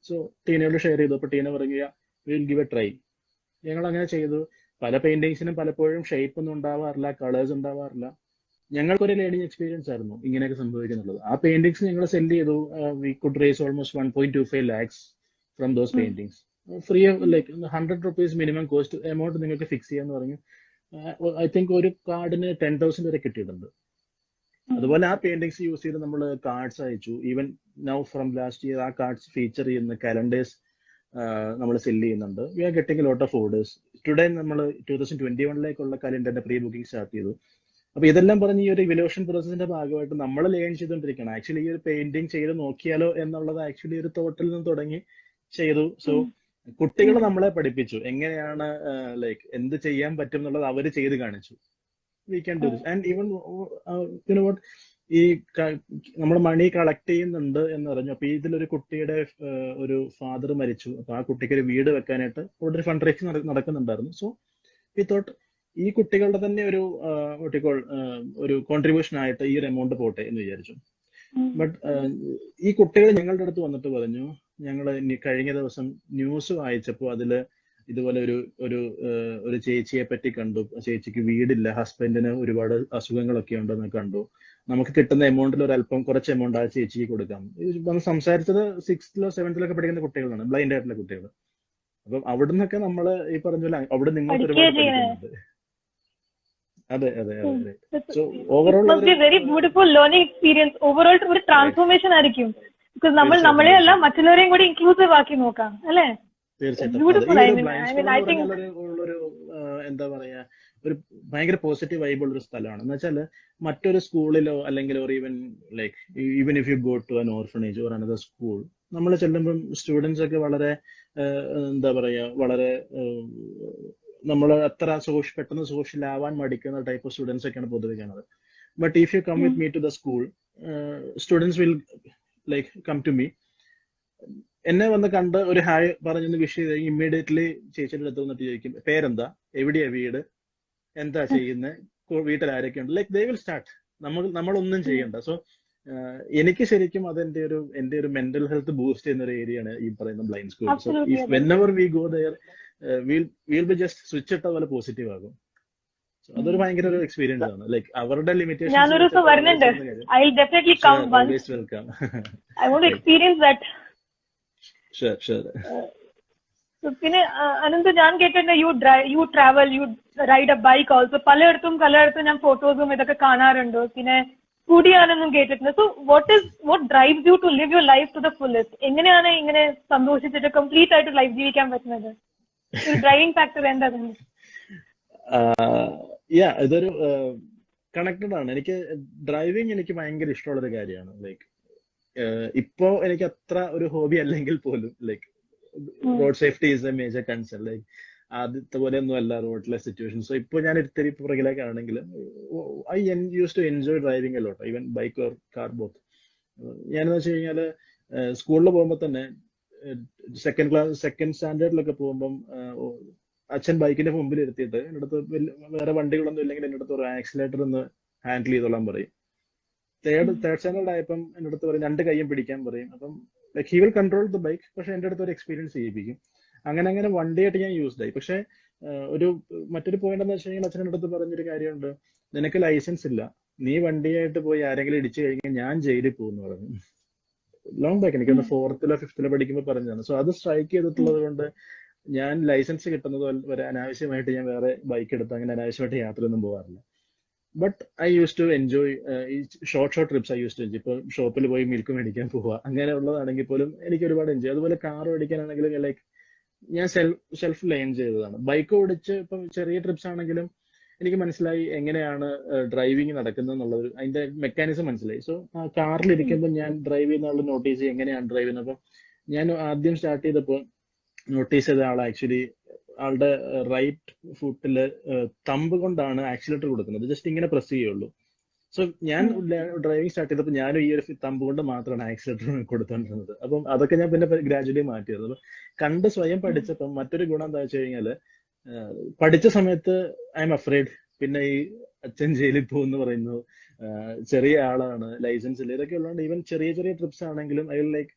So ടീനയോട് ഷെയർ ചെയ്തു. അപ്പൊ ടീന പറയുക വിൽ ഗിവ് എ ട്രൈ. ഞങ്ങൾ അങ്ങനെ ചെയ്തു. പല പെയിന്റിങ്സിനും പലപ്പോഴും ഷേപ്പ് ഒന്നും ഉണ്ടാവാറില്ല, കളേഴ്സ് ഉണ്ടാവാറില്ല. ഞങ്ങൾക്കൊരു ലേണിംഗ് എക്സ്പീരിയൻസ് ആയിരുന്നു ഇങ്ങനെയൊക്കെ സംഭവിക്കുന്നുള്ളത്. ആ പെയിന്റിങ്സ് ഞങ്ങൾ സെല് ചെയ്തു. We could raise almost 1.25 lakhs from those paintings. Free like 100 rupees minimum cost amount നിങ്ങൾക്ക് ഫിക്സ് ചെയ്യാന്ന് പറഞ്ഞു. ഐ തിങ്ക് ഒരു കാർഡിന് 10,000 വരെ കിട്ടിയിട്ടുണ്ട്. അതുപോലെ ആ പെയിന്റിങ്സ് യൂസ് ചെയ്ത് നമ്മൾ കാർഡ്സ് അയച്ചു. Even now from last year ആ കാർഡ്സ് ഫീച്ചർ ചെയ്യുന്ന കലണ്ടേഴ്സ് നമ്മൾ സെല് ചെയ്യുന്നുണ്ട്. We are getting lot of orders. Today നമ്മൾ 2021 കലണ്ടറിന്റെ പ്രീ ബുക്കിംഗ് സ്റ്റാർട്ട് ചെയ്തു. അപ്പൊ ഇതെല്ലാം പറഞ്ഞ് ഈ ഒരു ഇവല്യൂഷൻ പ്രോസസിന്റെ ഭാഗമായിട്ട് നമ്മൾ ലേൺ ചെയ്തുകൊണ്ടിരിക്കുകയാണ്. ആക്ച്വലി ഈ ഒരു പെയിന്റിങ് ചെയ്ത് നോക്കിയാലോ എന്നുള്ളത് ആക്ച്വലി ഒരു തോട്ടിൽ നിന്ന് തുടങ്ങി ചെയ്തു. സോ കുട്ടികൾ നമ്മളെ പഠിപ്പിച്ചു എങ്ങനെയാണ് ലൈക്ക് എന്ത് ചെയ്യാൻ പറ്റും എന്നുള്ളത് അവർ ചെയ്ത് കാണിച്ചു. We can do this. And even what ഈ നമ്മൾ മണി കളക്ട് ചെയ്യുന്നുണ്ട് എന്ന് പറഞ്ഞു. അപ്പൊ ഇതിലൊരു കുട്ടിയുടെ ഒരു ഫാദർ മരിച്ചു. അപ്പൊ ആ കുട്ടിക്ക് ഒരു വീട് വെക്കാനായിട്ട് ഇവിടെ ഒരു ഫണ്ട് റേസിംഗ് നടക്കുന്നുണ്ടായിരുന്നു. സോ വി തോട്ട് ഈ കുട്ടികളുടെ തന്നെ ഒരു കോൺട്രിബ്യൂഷൻ ആയിട്ട് ഈ ഒരു എമൗണ്ട് പോട്ടെ എന്ന് വിചാരിച്ചു. ബട്ട് ഈ കുട്ടികൾ ഞങ്ങളുടെ അടുത്ത് വന്നിട്ട് പറഞ്ഞു, ഞങ്ങൾ കഴിഞ്ഞ ദിവസം ന്യൂസ് വായിച്ചപ്പോൾ അതില് ഇതുപോലെ ഒരു ചേച്ചിയെ പറ്റി കണ്ടു. ചേച്ചിക്ക് വീടില്ല, ഹസ്ബൻഡിന് ഒരുപാട് അസുഖങ്ങളൊക്കെ ഉണ്ടെന്ന് കണ്ടു. നമുക്ക് കിട്ടുന്ന എമൗണ്ടിൽ ഒരു അല്പം കുറച്ച് എമൗണ്ട് ആ ചേച്ചിക്ക് കൊടുക്കാം. വന്ന് സംസാരിച്ചത് 6th or 7th പഠിക്കുന്ന കുട്ടികളാണ്, ബ്ലൈൻഡ് ആയിട്ടുള്ള കുട്ടികൾ. അപ്പം അവിടെ നിന്നൊക്കെ നമ്മള് ഈ പറഞ്ഞ പോലെ അവിടെ നിങ്ങൾക്ക് ഒരുപാട് പഠിക്കുന്നുണ്ട്. അതെ അതെ അതെ. So overall very beautiful learning experience. Overall ഒരു ട്രാൻസ്ഫോർമേഷൻ ആയിരിക്കും. ബിക്കോസ് നമ്മൾ നമ്മളെ അല്ല മറ്റുള്ളവരെയും കൂടി ഇൻക്ലൂസീവ് ആക്കി നോക്കാം അല്ലേ? തീർച്ചയായിട്ടും. എന്താ പറയാ, ഒരു ഭയങ്കര പോസിറ്റീവ് വൈബ് ഉള്ള ഒരു സ്ഥലമാണ്. എന്ന് വെച്ചാൽ മറ്റൊരു സ്കൂളിലോ അല്ലെങ്കിൽ even if you go to an orphanage or another school, നമ്മൾ ചെല്ലുമ്പോൾ സ്റ്റുഡൻസ് ഒക്കെ വളരെ എന്താ പറയാ വളരെ നമ്മൾ അത്ര പെട്ടെന്ന് സോഷ്യൽ ആവാൻ മടിക്കുന്ന ടൈപ്പ് ഓഫ് സ്റ്റുഡൻസ് ഒക്കെയാണ് പൊതുവെ കാണുന്നത്. But if you come with me to the school, students will like come to me. എന്നെ വന്ന് കണ്ട് ഒരു ഹായ് പറഞ്ഞൊന്ന് വിഷ് ചെയ്ത് ഇമ്മീഡിയറ്റ്ലി ചേച്ചിയുടെ അടുത്ത് വന്നിട്ട് ചോദിക്കും പേരെന്താ, എവിടെയാ വീട്, എന്താ ചെയ്യുന്നത്, വീട്ടിൽ ആരൊക്കെ ഉണ്ട്. Like they will start. നമ്മളൊന്നും ചെയ്യണ്ട. സോ എനിക്ക് ശരിക്കും അത് എന്റെ ഒരു മെന്റൽ ഹെൽത്ത് ബൂസ്റ്റ് ചെയ്യുന്ന ഒരു ഏരിയയാണ് ഈ പറയുന്ന blind school. So if whenever we go there will be just switch ഇട്ട പോലെ പോസിറ്റീവ് ആകും. അതൊരു ഭയങ്കര ഒരു എക്സ്പീരിയൻസ് ആണ്. ലൈക്ക് അവരുടെ ലിമിറ്റേഷൻ പിന്നെ അനന്ത്, ഞാൻ കേട്ടിട്ടുണ്ട് you travel, you ride a bike also. പലയിടത്തും ഞാൻ ഫോട്ടോസും ഇതൊക്കെ കാണാറുണ്ട്. പിന്നെ കൂടിയാണെന്നും കേട്ടിട്ടുണ്ട്. So what drives you to live your life to the fullest? എങ്ങനെയാണ് ഇങ്ങനെ സന്തോഷിച്ചിട്ട് കംപ്ലീറ്റ് ആയിട്ട് ലൈഫ് ജീവിക്കാൻ പറ്റുന്നത്? ഡ്രൈവിംഗ് ഫാക്ടർ എന്താണ്? ഇതൊരു കണക്റ്റഡ് ആണ്. ഡ്രൈവിംഗ് എനിക്ക് ഭയങ്കര ഇഷ്ടമുള്ളൊരു കാര്യമാണ്. ലൈക്ക് ഇപ്പോ എനിക്ക് അത്ര ഒരു ഹോബി അല്ലെങ്കിൽ പോലും like road safety is A major concern. Like ആദ്യത്തെ പോലെ ഒന്നും അല്ല റോഡിലെ സിറ്റുവേഷൻ. സോ ഇപ്പൊ ഞാൻ ഇത്തിരി പുറകിലേക്കാണെങ്കിൽ I use to enjoy driving a lot, even bike or car both. ഞാനെന്ന് വെച്ച് കഴിഞ്ഞാല് സ്കൂളിൽ പോകുമ്പോൾ തന്നെ സെക്കൻഡ് സ്റ്റാൻഡേർഡിലൊക്കെ പോകുമ്പം അച്ഛൻ ബൈക്കിന്റെ മുമ്പിൽ ഇരുത്തിയിട്ട് എൻ്റെ അടുത്ത് വേറെ വണ്ടികളൊന്നും ഇല്ലെങ്കിൽ എൻ്റെ അടുത്ത് ഒരു ആക്സിലേറ്റർ ഒന്ന് ഹാൻഡിൽ ചെയ്തോളാൻ പറയും. തേർഡ് സ്റ്റാൻഡേർഡ് ആയപ്പം എൻ്റെ അടുത്ത് പറയും 2 കൈയും പിടിക്കാൻ പറയും. അപ്പം like he will control the bike, പക്ഷെ എൻ്റെ അടുത്ത് ഒരു എക്സ്പീരിയൻസ് ചെയ്യിപ്പിക്കും. അങ്ങനെ വണ്ടിയായിട്ട് ഞാൻ യൂസ്ഡ് ആയി. പക്ഷെ മറ്റൊരു പോയിന്റ് എന്ന് വെച്ച് കഴിഞ്ഞാൽ അച്ഛൻ്റെ അടുത്ത് പറഞ്ഞൊരു കാര്യമുണ്ട്, നിനക്ക് ലൈസൻസ് ഇല്ല, നീ വണ്ടിയായിട്ട് പോയി ആരെങ്കിലും ഇടിച്ചു കഴിഞ്ഞാൽ ഞാൻ ജയിലിൽ പോകുന്നു പറഞ്ഞു. ലോങ് ബാക്ക് എനിക്കൊന്ന് 4th-ലോ 5th-ലോ പഠിക്കുമ്പോൾ പറഞ്ഞതാണ്. സോ അത് സ്ട്രൈക്ക് ചെയ്തിട്ടുള്ളത് കൊണ്ട് ഞാൻ ലൈസൻസ് കിട്ടുന്നത് വരെ അനാവശ്യമായിട്ട് ഞാൻ വേറെ ബൈക്ക് എടുത്ത് അങ്ങനെ അനാവശ്യമായിട്ട് യാത്രയൊന്നും പോകാറില്ല. But I use to enjoy ഈ short trips. I use to enjoy. ഇപ്പൊ ഷോപ്പിൽ പോയി മിൽക്ക് മേടിക്കാൻ പോവുക അങ്ങനെയുള്ളതാണെങ്കിൽ പോലും എനിക്ക് ഒരുപാട് എൻജോയ്. അതുപോലെ കാർ ഓടിക്കാനാണെങ്കിലും ലൈക്ക് ഞാൻ സെൽഫ് ലേൺ ചെയ്തതാണ്. ബൈക്ക് ഓടിച്ച് ഇപ്പം ചെറിയ ട്രിപ്സ് ആണെങ്കിലും എനിക്ക് മനസ്സിലായി എങ്ങനെയാണ് ഡ്രൈവിംഗ് നടക്കുന്നത് എന്നുള്ളത്, അതിന്റെ മെക്കാനിസം മനസ്സിലായി. സോ ആ കാറിൽ ഇരിക്കുമ്പോൾ ഞാൻ ഡ്രൈവ് ചെയ്യുന്ന ആൾ നോട്ടീസ് ചെയ്യും എങ്ങനെയാണ് ഡ്രൈവ് ചെയ്യുന്നത്. അപ്പം ഞാൻ ആദ്യം സ്റ്റാർട്ട് ചെയ്തപ്പോൾ നോട്ടീസ് ചെയ്ത ആൾ ആക്ച്വലി ആളുടെ റൈറ്റ് ഫുട്ടില് തമ്പ് കൊണ്ടാണ് ആക്സിലേറ്റർ കൊടുക്കുന്നത്. ജസ്റ്റ് ഇങ്ങനെ പ്രസ് ചെയ്യുള്ളൂ. സോ ഞാൻ ഡ്രൈവിംഗ് സ്റ്റാർട്ട് ചെയ്തപ്പോൾ ഞാനും ഈ ഒരു തമ്പ് കൊണ്ട് മാത്രമാണ് ആക്സിലേറ്റർ കൊടുത്തോണ്ടിരുന്നത്. അപ്പം അതൊക്കെ ഞാൻ പിന്നെ ഗ്രാജുവലി മാറ്റിയത്. അപ്പം കണ്ട് സ്വയം പഠിച്ചപ്പം മറ്റൊരു ഗുണം എന്താ വെച്ച് കഴിഞ്ഞാല് പഠിച്ച സമയത്ത് ഐ എം അഫ്രൈഡ്. പിന്നെ ഈ അച്ഛൻ ജയിലിൽ പോകുന്നു പറയുന്നു, ചെറിയ ആളാണ്, ലൈസൻസ് ഇല്ല, ഇതൊക്കെ ഉള്ളതുകൊണ്ട് ഈവൻ ചെറിയ ട്രിപ്സ് ആണെങ്കിലും ഐ വിൽ ലൈക്ക്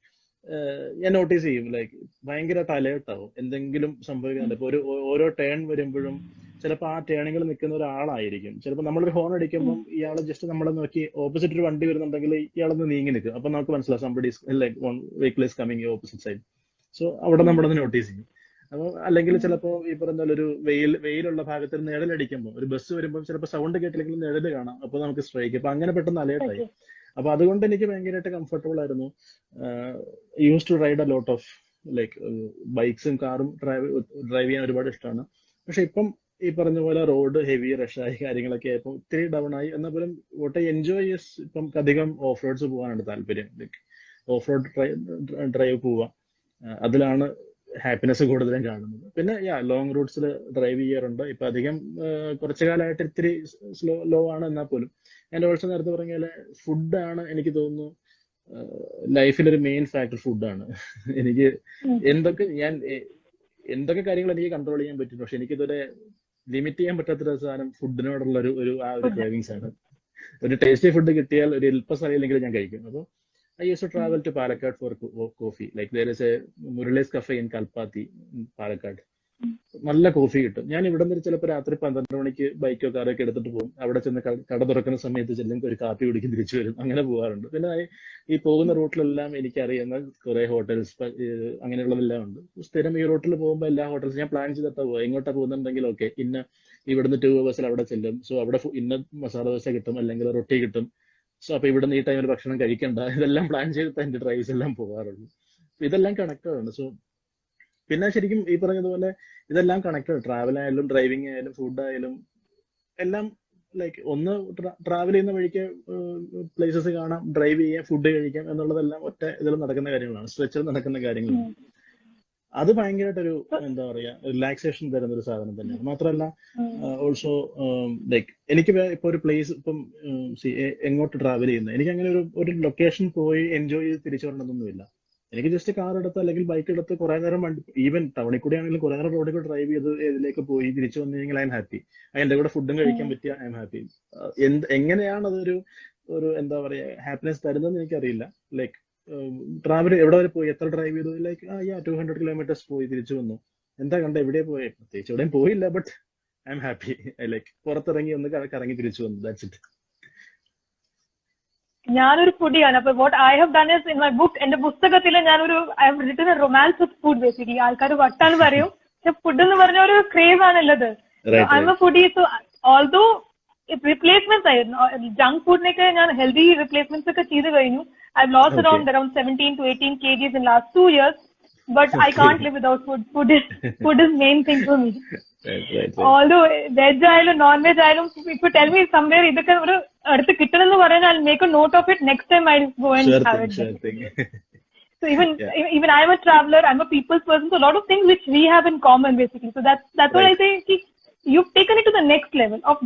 ഞാൻ നോട്ടീസ് ചെയ്യും. ലൈക്ക് ഭയങ്കര തലയോട്ടാവും എന്തെങ്കിലും സംഭവിക്കുന്നുണ്ട്. ഇപ്പൊ ഓരോ ടേൺ വരുമ്പോഴും ചിലപ്പോൾ ആ ടേണുകൾ നിൽക്കുന്ന ഒരാളായിരിക്കും. ചിലപ്പോൾ നമ്മളൊരു ഹോൺ അടിക്കുമ്പോൾ ഇയാളെ ജസ്റ്റ് നമ്മളെ നോക്കി ഓപ്പോസിറ്റ് ഒരു വണ്ടി വരുന്നുണ്ടെങ്കിൽ ഇയാളൊന്ന് നീങ്ങി നിൽക്കും. അപ്പൊ നമുക്ക് മനസ്സിലാവും somebody like one vehicle is coming opposite side. So അവിടെ നമ്മളൊന്ന് നോട്ടീസ് ചെയ്യും. അപ്പൊ അല്ലെങ്കിൽ ചിലപ്പോൾ ഈ പറഞ്ഞ പോലെ ഒരു വെയിലുള്ള ഭാഗത്ത് നിഴലടിക്കുമ്പോൾ ഒരു ബസ് വരുമ്പോൾ ചിലപ്പോൾ സൗണ്ട് കേട്ടില്ലെങ്കിൽ നിഴല് കാണാം. അപ്പൊ നമുക്ക് സ്ട്രൈക്ക്. അപ്പൊ അങ്ങനെ പെട്ടെന്ന് അലേർട്ടായി. അപ്പൊ അതുകൊണ്ട് എനിക്ക് ഭയങ്കരമായിട്ട് കംഫർട്ടബിൾ ആയിരുന്നു. Use to ride a lot of like ബൈക്സും കാറും ഡ്രൈവ് ചെയ്യാൻ ഒരുപാട് ഇഷ്ടമാണ്. പക്ഷെ ഇപ്പം ഈ പറഞ്ഞ പോലെ റോഡ് ഹെവി റഷായി കാര്യങ്ങളൊക്കെ ആയപ്പോൾ ഒത്തിരി ഡൗൺ ആയി. എന്നാൽ പോലും വോട്ട് എൻജോയ് യെസ് ഇപ്പം അധികം ഓഫ് റോഡ്സ് പോകാനാണ് താല്പര്യം. ലൈക്ക് ഓഫ് റോഡ് ഡ്രൈവ് പോവാം, അതിലാണ് ഹാപ്പിനെസ് കൂടുതലും കാണുന്നത്. പിന്നെ ലോങ് റൂട്ട്സിൽ ഡ്രൈവ് ചെയ്യാറുണ്ട്. ഇപ്പൊ അധികം കുറച്ചു കാലമായിട്ട് ഇത്തിരി ലോ ആണ്. എന്നാൽ പോലും ഞാൻ ഓൾസോ നേരത്തെ പറഞ്ഞ പോലെ ഫുഡാണ് എനിക്ക് തോന്നുന്നു ലൈഫിലൊരു മെയിൻ ഫാക്ടർ. ഫുഡാണ്. എനിക്ക് എന്തൊക്കെ കാര്യങ്ങൾ എനിക്ക് കൺട്രോൾ ചെയ്യാൻ പറ്റും, പക്ഷെ എനിക്കിതുവരെ ലിമിറ്റ് ചെയ്യാൻ പറ്റാത്തൊരു സാധനം ഫുഡിനോടുള്ള ഒരു ക്രേവിങ്സ് ആണ്. ഒരു ടേസ്റ്റി ഫുഡ് കിട്ടിയാൽ ഒരു എൽപ്പസ് അറിയില്ലെങ്കിൽ ഞാൻ കഴിക്കും. അപ്പോൾ I used to travel to Palakkad for coffee. Like there is a Murali's cafe in Kalpati in Palakkad. നല്ല കോഫി കിട്ടും. ഞാൻ ഇവിടെ നിന്ന് ചിലപ്പോൾ രാത്രി 12 മണിക്ക് ബൈക്കോ കാറോ ഒക്കെ എടുത്തിട്ട് പോകും. അവിടെ ചെന്ന് കട തുറക്കുന്ന സമയത്ത് ചെല്ലും, ഒരു കാപ്പി കുടിക്കും, തിരിച്ചു വരും. അങ്ങനെ പോകാറുണ്ട്. പിന്നെ ഈ പോകുന്ന റൂട്ടിലെല്ലാം എനിക്കറിയുന്ന കുറെ ഹോട്ടൽസ് അങ്ങനെയുള്ളതെല്ലാം ഉണ്ട്. സ്ഥിരം ഈ റൂട്ടിൽ പോകുമ്പോൾ എല്ലാ ഹോട്ടൽസും ഞാൻ പ്ലാൻ ചെയ്തിട്ടാ പോവുക. എങ്ങോട്ടാ പോകുന്നുണ്ടെങ്കിൽ ഓക്കെ ഇവിടുന്ന് 2 hours അവിടെ ചെല്ലും. സോ അവിടെ ഇന്ന മസാല ദോശ കിട്ടും, അല്ലെങ്കിൽ റൊട്ടി കിട്ടും. സോ അപ്പൊ ഇവിടുന്ന് ഈ ടൈമിൽ ഭക്ഷണം കഴിക്കണ്ട, ഇതെല്ലാം പ്ലാൻ ചെയ്തിട്ട് എന്റെ ഡ്രൈവ്സ് എല്ലാം പോകാറുള്ളൂ. ഇതെല്ലാം കണക്റ്റഡ് ആണ്. സോ പിന്നെ ശരിക്കും ഈ പറഞ്ഞതുപോലെ ഇതെല്ലാം കണക്റ്റഡ്. ട്രാവൽ ആയാലും ഡ്രൈവിംഗ് ആയാലും ഫുഡ് ആയാലും എല്ലാം ലൈക്ക് ഒന്ന് ട്രാവൽ ചെയ്യുന്ന വഴിക്ക് പ്ലേസസ് കാണാം, ഡ്രൈവ് ചെയ്യാം, ഫുഡ് കഴിക്കാം എന്നുള്ളതെല്ലാം ഒറ്റ ഇതിൽ നടക്കുന്ന കാര്യങ്ങളാണ്, സ്ട്രെച്ചിൽ നടക്കുന്ന കാര്യങ്ങളാണ്. അത് ഭയങ്കരമായിട്ടൊരു എന്താ പറയാ റിലാക്സേഷൻ തരുന്ന ഒരു സാധനം തന്നെയാണ്. മാത്രമല്ല ഓൾസോ ലൈക്ക് എനിക്ക് ഇപ്പൊ ഒരു പ്ലേസ് ഇപ്പം എങ്ങോട്ട് ട്രാവൽ ചെയ്യുന്നത്, എനിക്ക് അങ്ങനെ ഒരു ലൊക്കേഷൻ പോയി എൻജോയ് ചെയ്ത് തിരിച്ചു വരണമെന്നൊന്നുമില്ല. എനിക്ക് ജസ്റ്റ് കാർ എടുത്ത് അല്ലെങ്കിൽ ബൈക്ക് എടുത്ത് കുറെ നേരം ഈവൻ ടൗണിൽ കൂടി ആണെങ്കിലും കുറെ നേരം റോഡിൽ കൂടി ഡ്രൈവ് ചെയ്ത് ഇതിലേക്ക് പോയി തിരിച്ചു വന്നു കഴിഞ്ഞാൽ ഐ എം ഹാപ്പി. എന്റെ കൂടെ ഫുഡും കഴിക്കാൻ പറ്റിയ ഐ എം ഹാപ്പി. എങ്ങനെയാണ് അതൊരു എന്താ പറയാ ഹാപ്പിനെസ് തരുന്നതെന്ന് എനിക്കറിയില്ല. ലൈക്ക് ട്രാവൽ എവിടെ വരെ പോയി, എത്ര ഡ്രൈവ് ചെയ്തു, ലൈക്ക് 200 kilometers പോയി തിരിച്ചു വന്നു. എന്താ കണ്ട, എവിടെ പോയി, പ്രത്യേകിച്ച് എവിടെയും പോയില്ല, but I am happy. Like പുറത്തിറങ്ങി ഒന്ന് കറങ്ങി തിരിച്ചു വന്നു, ദാറ്റ്സ് ഇറ്റ്. ഞാനൊരു ഫുഡിയാണ്. അപ്പൊ what I have done is in my book, എന്റെ പുസ്തകത്തിൽ ഞാനൊരു I have written A romance with food. Basically ആൾക്കാർ വട്ടാന്ന് പറയും, പക്ഷെ ഫുഡ് എന്ന് പറഞ്ഞ ഒരു ക്രേവ് ആണുള്ളത്. I am a foodie. So although replacements ആയിരുന്നു, ജങ്ക് ഫുഡിനൊക്കെ ഞാൻ ഹെൽത്തി റിപ്ലേസ്മെന്റ്സ് ഒക്കെ ചെയ്ത് കഴിഞ്ഞു. I've lost around 17 to 18 kgs in last 2 years, but I can't live without food. Food is main thing for me. Right. Although veg ayalum non-veg ayalum, if you tell me somewhere idokke oru aduthu kittanennu parayan, I'll make a note of it. Next time I'll go and have it. Sure thing. So even I'm a traveler, I'm a people's person, so a lot of things which we have in common basically. So that's what I say. You've taken it to the next level of,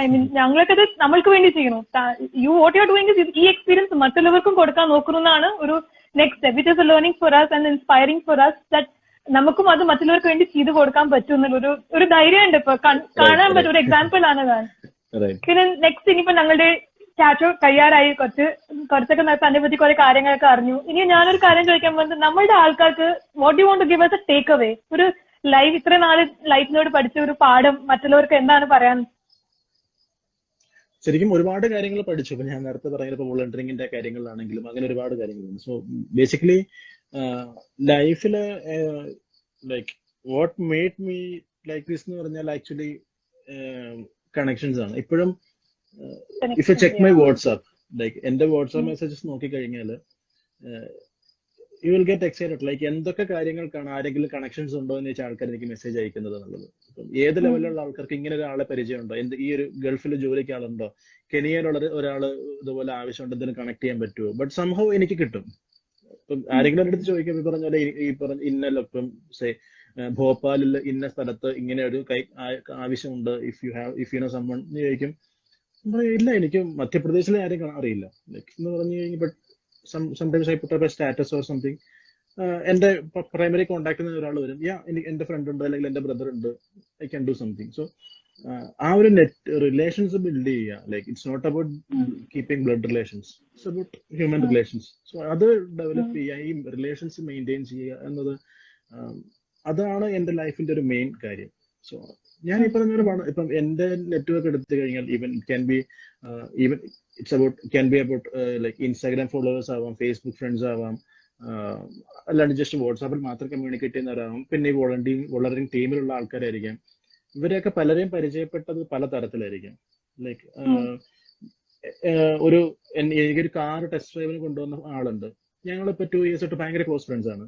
I mean, ഞങ്ങളൊക്കെ നമ്മൾക്ക് വേണ്ടി ചെയ്യണം. What you're doing is ഈ experience മറ്റുള്ളവർക്കും കൊടുക്കാൻ നോക്കുന്നതാണ് ഒരു next step, which is A learning four us and inspiring for us, that നമുക്കും അത് മറ്റുള്ളവർക്ക് വേണ്ടി ചെയ്തു കൊടുക്കാൻ പറ്റും എന്നുള്ള ഒരു ധൈര്യമുണ്ട്. ഇപ്പൊ കാണാൻ പറ്റും, ഒരു എക്സാമ്പിൾ ആണ് ഞാൻ. പിന്നെ നെക്സ്റ്റ് ഇനിയിപ്പോ ഞങ്ങളുടെ സ്റ്റാച്ചു കഴിയാറായി, കുറച്ചൊക്കെ അതിനെ പറ്റി കുറെ കാര്യങ്ങളൊക്കെ അറിഞ്ഞു. ഇനി ഞാനൊരു കാര്യം ചോദിക്കാൻ പോകുന്നത്, നമ്മളുടെ ആൾക്കാർക്ക് what you want to give us a take away, ഒരു ലൈഫ് ഇത്ര നാള് ലൈഫിനോട് പഠിച്ച ഒരു പാഠം മറ്റുള്ളവർക്ക് എന്താണ് പറയാൻ? ശരിക്കും ഒരുപാട് കാര്യങ്ങൾ പഠിച്ചു. ഇപ്പൊ ഞാൻ നേരത്തെ പറയുന്നത് വോളണ്ടിയറിംഗിന്റെ കാര്യങ്ങളിലാണെങ്കിലും അങ്ങനെ ഒരുപാട് കാര്യങ്ങളുണ്ട്. സോ ബേസിക്കലി ലൈഫില് like what made me like this എന്ന് പറഞ്ഞാൽ ആക്ച്വലി കണക്ഷൻസ് ആണ്. ഇപ്പോഴും if you check my WhatsApp, like എന്റെ വാട്സ്ആപ്പ് മെസ്സേജസ് നോക്കിക്കഴിഞ്ഞാല് you will get excited. Like എന്തൊക്കെ കാര്യങ്ങൾക്കാണ്, ആരെങ്കിലും കണക്ഷൻസ് ഉണ്ടോ എന്ന് വെച്ചാൽ ആൾക്കാർ എനിക്ക് മെസ്സേജ് അയക്കുന്നത് എന്നുള്ളത്. ഏത് ലെവലിലുള്ള ആൾക്കാർക്ക് ഇങ്ങനെ ഒരാളെ പരിചയമുണ്ടോ, ഈ ഒരു ഗൾഫിൽ ജോലിക്ക് ആളുണ്ടോ, കെനിയയിലുള്ള ഒരാള് ഇതുപോലെ ആവശ്യമുണ്ട്, എന്തിനും കണക്ട് ചെയ്യാൻ പറ്റുമോ, ബട്ട് സംഭവം എനിക്ക് കിട്ടും. ഇപ്പം ആരെങ്കിലും എൻ്റെ അടുത്ത് ചോദിക്കും, ഈ പറഞ്ഞ പോലെ ഇപ്പം ഭോപ്പാലിൽ ഇന്ന സ്ഥലത്ത് ഇങ്ങനെ ഒരു ആവശ്യമുണ്ട്, ഇഫ് യു നോ സമ്മൺ എന്ന് ചോദിക്കും. ഇല്ല, എനിക്ക് മധ്യപ്രദേശിലെ ആരെയും അറിയില്ല. ലൈക്ക് എന്ന് പറഞ്ഞു കഴിഞ്ഞാൽ but sometimes I put up a status or something. എന്റെ പ്രൈമറി കോണ്ടാക്ട് ഒരാൾ വരും, എന്റെ ഫ്രണ്ട് ഉണ്ട് അല്ലെങ്കിൽ എന്റെ ബ്രദർ ഉണ്ട്, I can do something. So ആ ഒരു റിലേഷൻസ് ബിൽഡ് ചെയ്യുക. Like it's not about keeping blood relations, it's about human relations. So അത് ഡെവലപ്പ് ചെയ്യുക, ഈ റിലേഷൻസ് മെയിൻറ്റെയിൻ ചെയ്യുക എന്നത്, അതാണ് എന്റെ ലൈഫിന്റെ ഒരു മെയിൻ കാര്യം. സോ ഞാൻ ഈ പറഞ്ഞ ഇപ്പം എന്റെ നെറ്റ്വർക്ക് എടുത്തു കഴിഞ്ഞാൽ even it's about can be about like Instagram followers ആവാം, ഫേസ്ബുക്ക് ഫ്രണ്ട്സ് ആവാം, അല്ലാണ്ട് ജസ്റ്റ് വാട്സാപ്പിൽ മാത്രം കമ്മ്യൂണിക്കേറ്റ് ചെയ്യുന്നവരാകും, പിന്നെ ഈ വോളണ്ടിയറിംഗ് ടീമിലുള്ള ആൾക്കാരായിരിക്കാം. ഇവരെയൊക്കെ പലരെയും പരിചയപ്പെട്ടത് പല തരത്തിലായിരിക്കാം. ലൈക്ക് എനിക്കൊരു കാർ ടെസ്റ്റ് ഡ്രൈവിന് കൊണ്ടുവന്ന ആളുണ്ട്, ഞങ്ങളിപ്പോ 2 years ആയിട്ട് ഭയങ്കര ക്ലോസ് ഫ്രണ്ട്സ് ആണ്.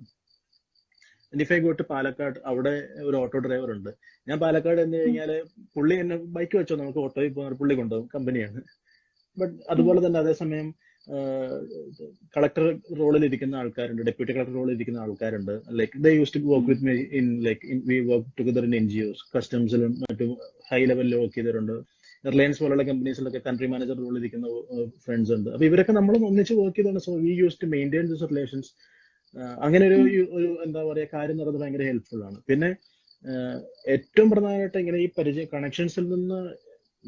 If I go to Palakkad, അവിടെ ഒരു ഓട്ടോ ഡ്രൈവർ ഉണ്ട്. ഞാൻ പാലക്കാട് എന്ന് കഴിഞ്ഞാല് പുള്ളി എന്നെ ബൈക്ക് വെച്ചോ നമുക്ക് ഓട്ടോയിൽ പോകുന്ന പുള്ളി കൊണ്ടുപോകും, കമ്പനിയാണ്. ബട്ട് അതുപോലെ തന്നെ അതേസമയം കളക്ടർ റോളിൽ ഇരിക്കുന്ന ആൾക്കാരുണ്ട്, ഡെപ്യൂട്ടി കളക്ടർ റോളിൽ ഇരിക്കുന്ന ആൾക്കാരുണ്ട്. Like they use to work with me in like we work together in NGOs, കസ്റ്റംസിലും മറ്റും ഹൈ ലെവലിൽ വർക്ക് ചെയ്തിട്ടുണ്ട്. റിലയൻസ് പോലുള്ള കമ്പനീസിലൊക്കെ കൺട്രി മാനേജർ റോളിൽ ഇരിക്കുന്ന ഫ്രണ്ട്സ് ഉണ്ട്. അപ്പൊ ഇവരൊക്കെ നമ്മൾ ഒന്നിച്ച് വർക്ക് ചെയ്താണ്. So we use to maintain this relations. അങ്ങനെ ഒരു എന്താ പറയാ കാര്യം നടന്നത് ഭയങ്കര ഹെൽപ്ഫുൾ ആണ്. പിന്നെ ഏറ്റവും പ്രധാനമായിട്ട് ഇങ്ങനെ ഈ കണക്ഷൻസിൽ നിന്ന്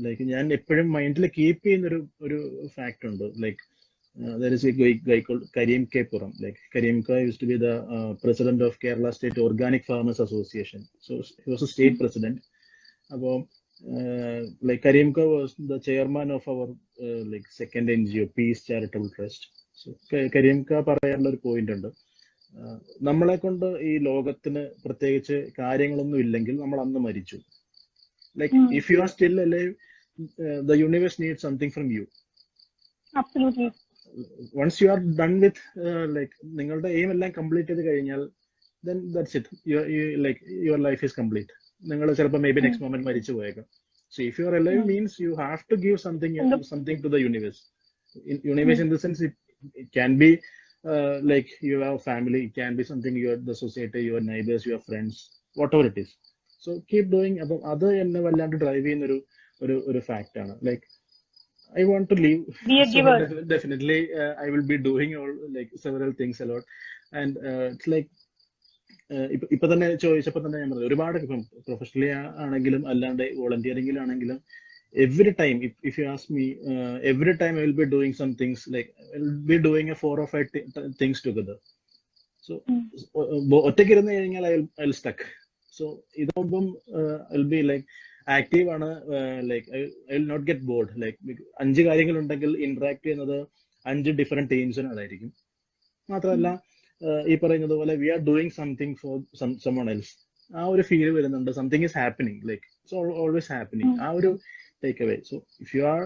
ലൈക്ക് ഞാൻ എപ്പോഴും മൈൻഡിൽ കീപ്പ് ചെയ്യുന്ന ഒരു ഫാക്ട് ഉണ്ട്. Like there is a guy called Karim K. Puram. Like Karim K used to be the president of Kerala State Organic Farmers Association. So he was a state president. About like Karim K was the chairman of our like second NGO, Peace Charitable Trust. So Karim K പറയാനുള്ള ഒരു point ഉണ്ട്, നമ്മളെ കൊണ്ട് ഈ ലോകത്തിന് പ്രത്യേകിച്ച് കാര്യങ്ങളൊന്നും ഇല്ലെങ്കിൽ നമ്മൾ അന്ന് മരിച്ചു. Like if you are still alive, the universe needs something from you. Absolutely. Once you are done with like നിങ്ങളുടെ എയിം എല്ലാം കംപ്ലീറ്റ് ചെയ്ത് കഴിഞ്ഞാൽ then that's it. Like your life is complete. നിങ്ങൾ ചിലപ്പോൾ മേ ബി നെക്സ്റ്റ് മൊമെന്റ് മരിച്ചു പോയേക്കാം. So if you are alive means you have to give something to the universe. Universe in the sense it can be like you have family, it can be something your the society, your neighbors, your friends, whatever it is. So keep doing. അപ്പം അത് എന്നെ വല്ലാണ്ട് drive ചെയ്യുന്ന ഒരു fact ആണ്. Like I want to leave. Be a So giver. definitely I will be doing all like several things a lot. And it's like ഇപ്പൊ തന്നെ ചോദിച്ചപ്പോൾ തന്നെ ഞാൻ പറഞ്ഞു ഒരുപാട് ഇപ്പം പ്രൊഫഷണലി ആണെങ്കിലും അല്ലാണ്ട് വോളണ്ടിയറിംഗിലാണെങ്കിലും every time if you ask me every time I will be doing some things like I will be doing a 4 or 5 things together. So ഒറ്റയ്ക്ക് ഇരുന്ന് കഴിഞ്ഞാൽ I'll stuck. So ഇതാകുമ്പം I'll be like ആക്റ്റീവ് ആണ്. Like I will not get bored. Like 5 കാര്യങ്ങൾ ഉണ്ടെങ്കിൽ interact ചെയ്യുന്നത് 5 different ടീംസിനോടായിരിക്കും. മാത്രമല്ല ഈ പറയുന്നത് പോലെ we are doing something for someone else. ആ ഒരു ഫീൽ വരുന്നുണ്ട്. Something is happening. Like it's always happening. ആ ഒരു take away. So if you are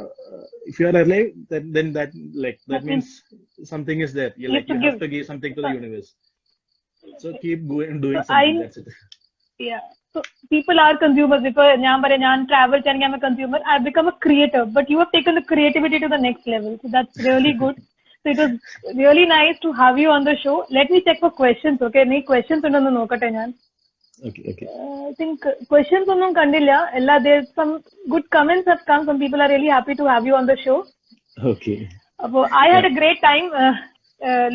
alive, then that means something is there. You have to give something to the universe. So keep doing something. That's it. Yeah. So people are consumers. If ഞാൻ travel ചെയ്യണമെങ്കിൽ I'm a consumer, I become a creator. But you have taken the creativity to the next level. So that's really good. So it was really nice to have you on the show. Let me check for questions. Okay, any questions ഉണ്ടെന്ന് നോക്കട്ടെ ഞാൻ. Okay. I think questions ഒന്നും കണ്ടില്ല. There's some good comments have come. Some people are really happy to have you on the show. Okay. I had a great time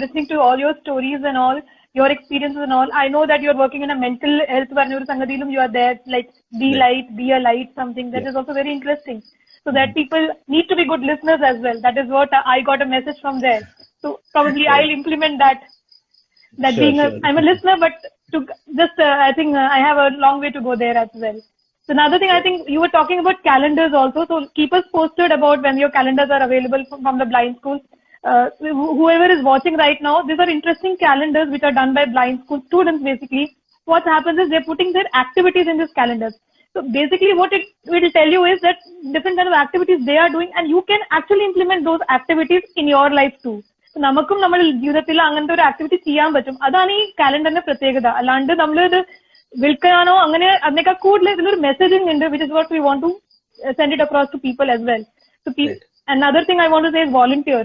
listening to all your stories and all your experiences and all. I know that you're working in a mental health sangadilum. You are there, like be a light, something that is also very interesting. So that people need to be good listeners as well. That is what I got a message from there. So probably I'll implement that. I'm a listener, but to just I think I have a long way to go there as well. So another thing, I think you were talking about calendars also. So keep us posted about when your calendars are available from the blind school. Whoever is watching right now, these are interesting calendars which are done by blind school students. Basically, what happens is they're putting their activities in these calendars. So basically, what it will tell you is that different kind of activities they are doing, and you can actually implement those activities in your life too. നമുക്കും നമ്മുടെ ജീവിതത്തിൽ അങ്ങനത്തെ ഒരു activity ചെയ്യാൻ പറ്റും. അതാണ് ഈ കാലണ്ടറിന്റെ പ്രത്യേകത. അല്ലാണ്ട് നമ്മളിത് വിൽക്കാനോ അങ്ങനെ അതിനേക്കാൾ കൂടുതൽ ഇതിലൊരു മെസ്സേജിങ് ഉണ്ട്, which is what we want to send it across to people as well. So another thing I want to say is volunteer.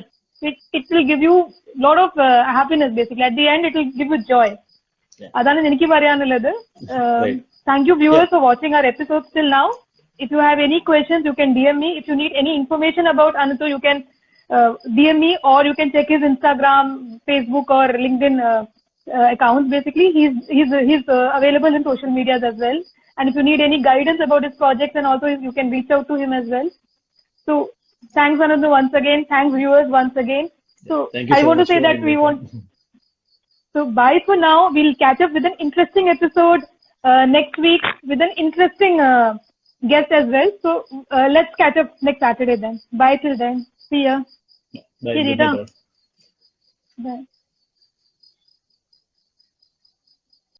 It will give you lot of happiness basically. At the end, it will give you joy. അതാണ് എനിക്ക് പറയാനുള്ളത്. Thank you viewers for watching our episodes till now. If you have any questions, you can DM me. If you need any information about Ananthu, you can DM me, or you can check his Instagram, Facebook or LinkedIn accounts. Basically, he's available in social medias as well. And if you need any guidance about his projects, and also you can reach out to him as well. So thanks Ananthu once again. Thanks viewers once again. So I want to say that we want. So bye for now. We'll catch up with an interesting episode next week with an interesting guest as well. So let's catch up next Saturday then. Bye till then. See ya. Bye. Bye.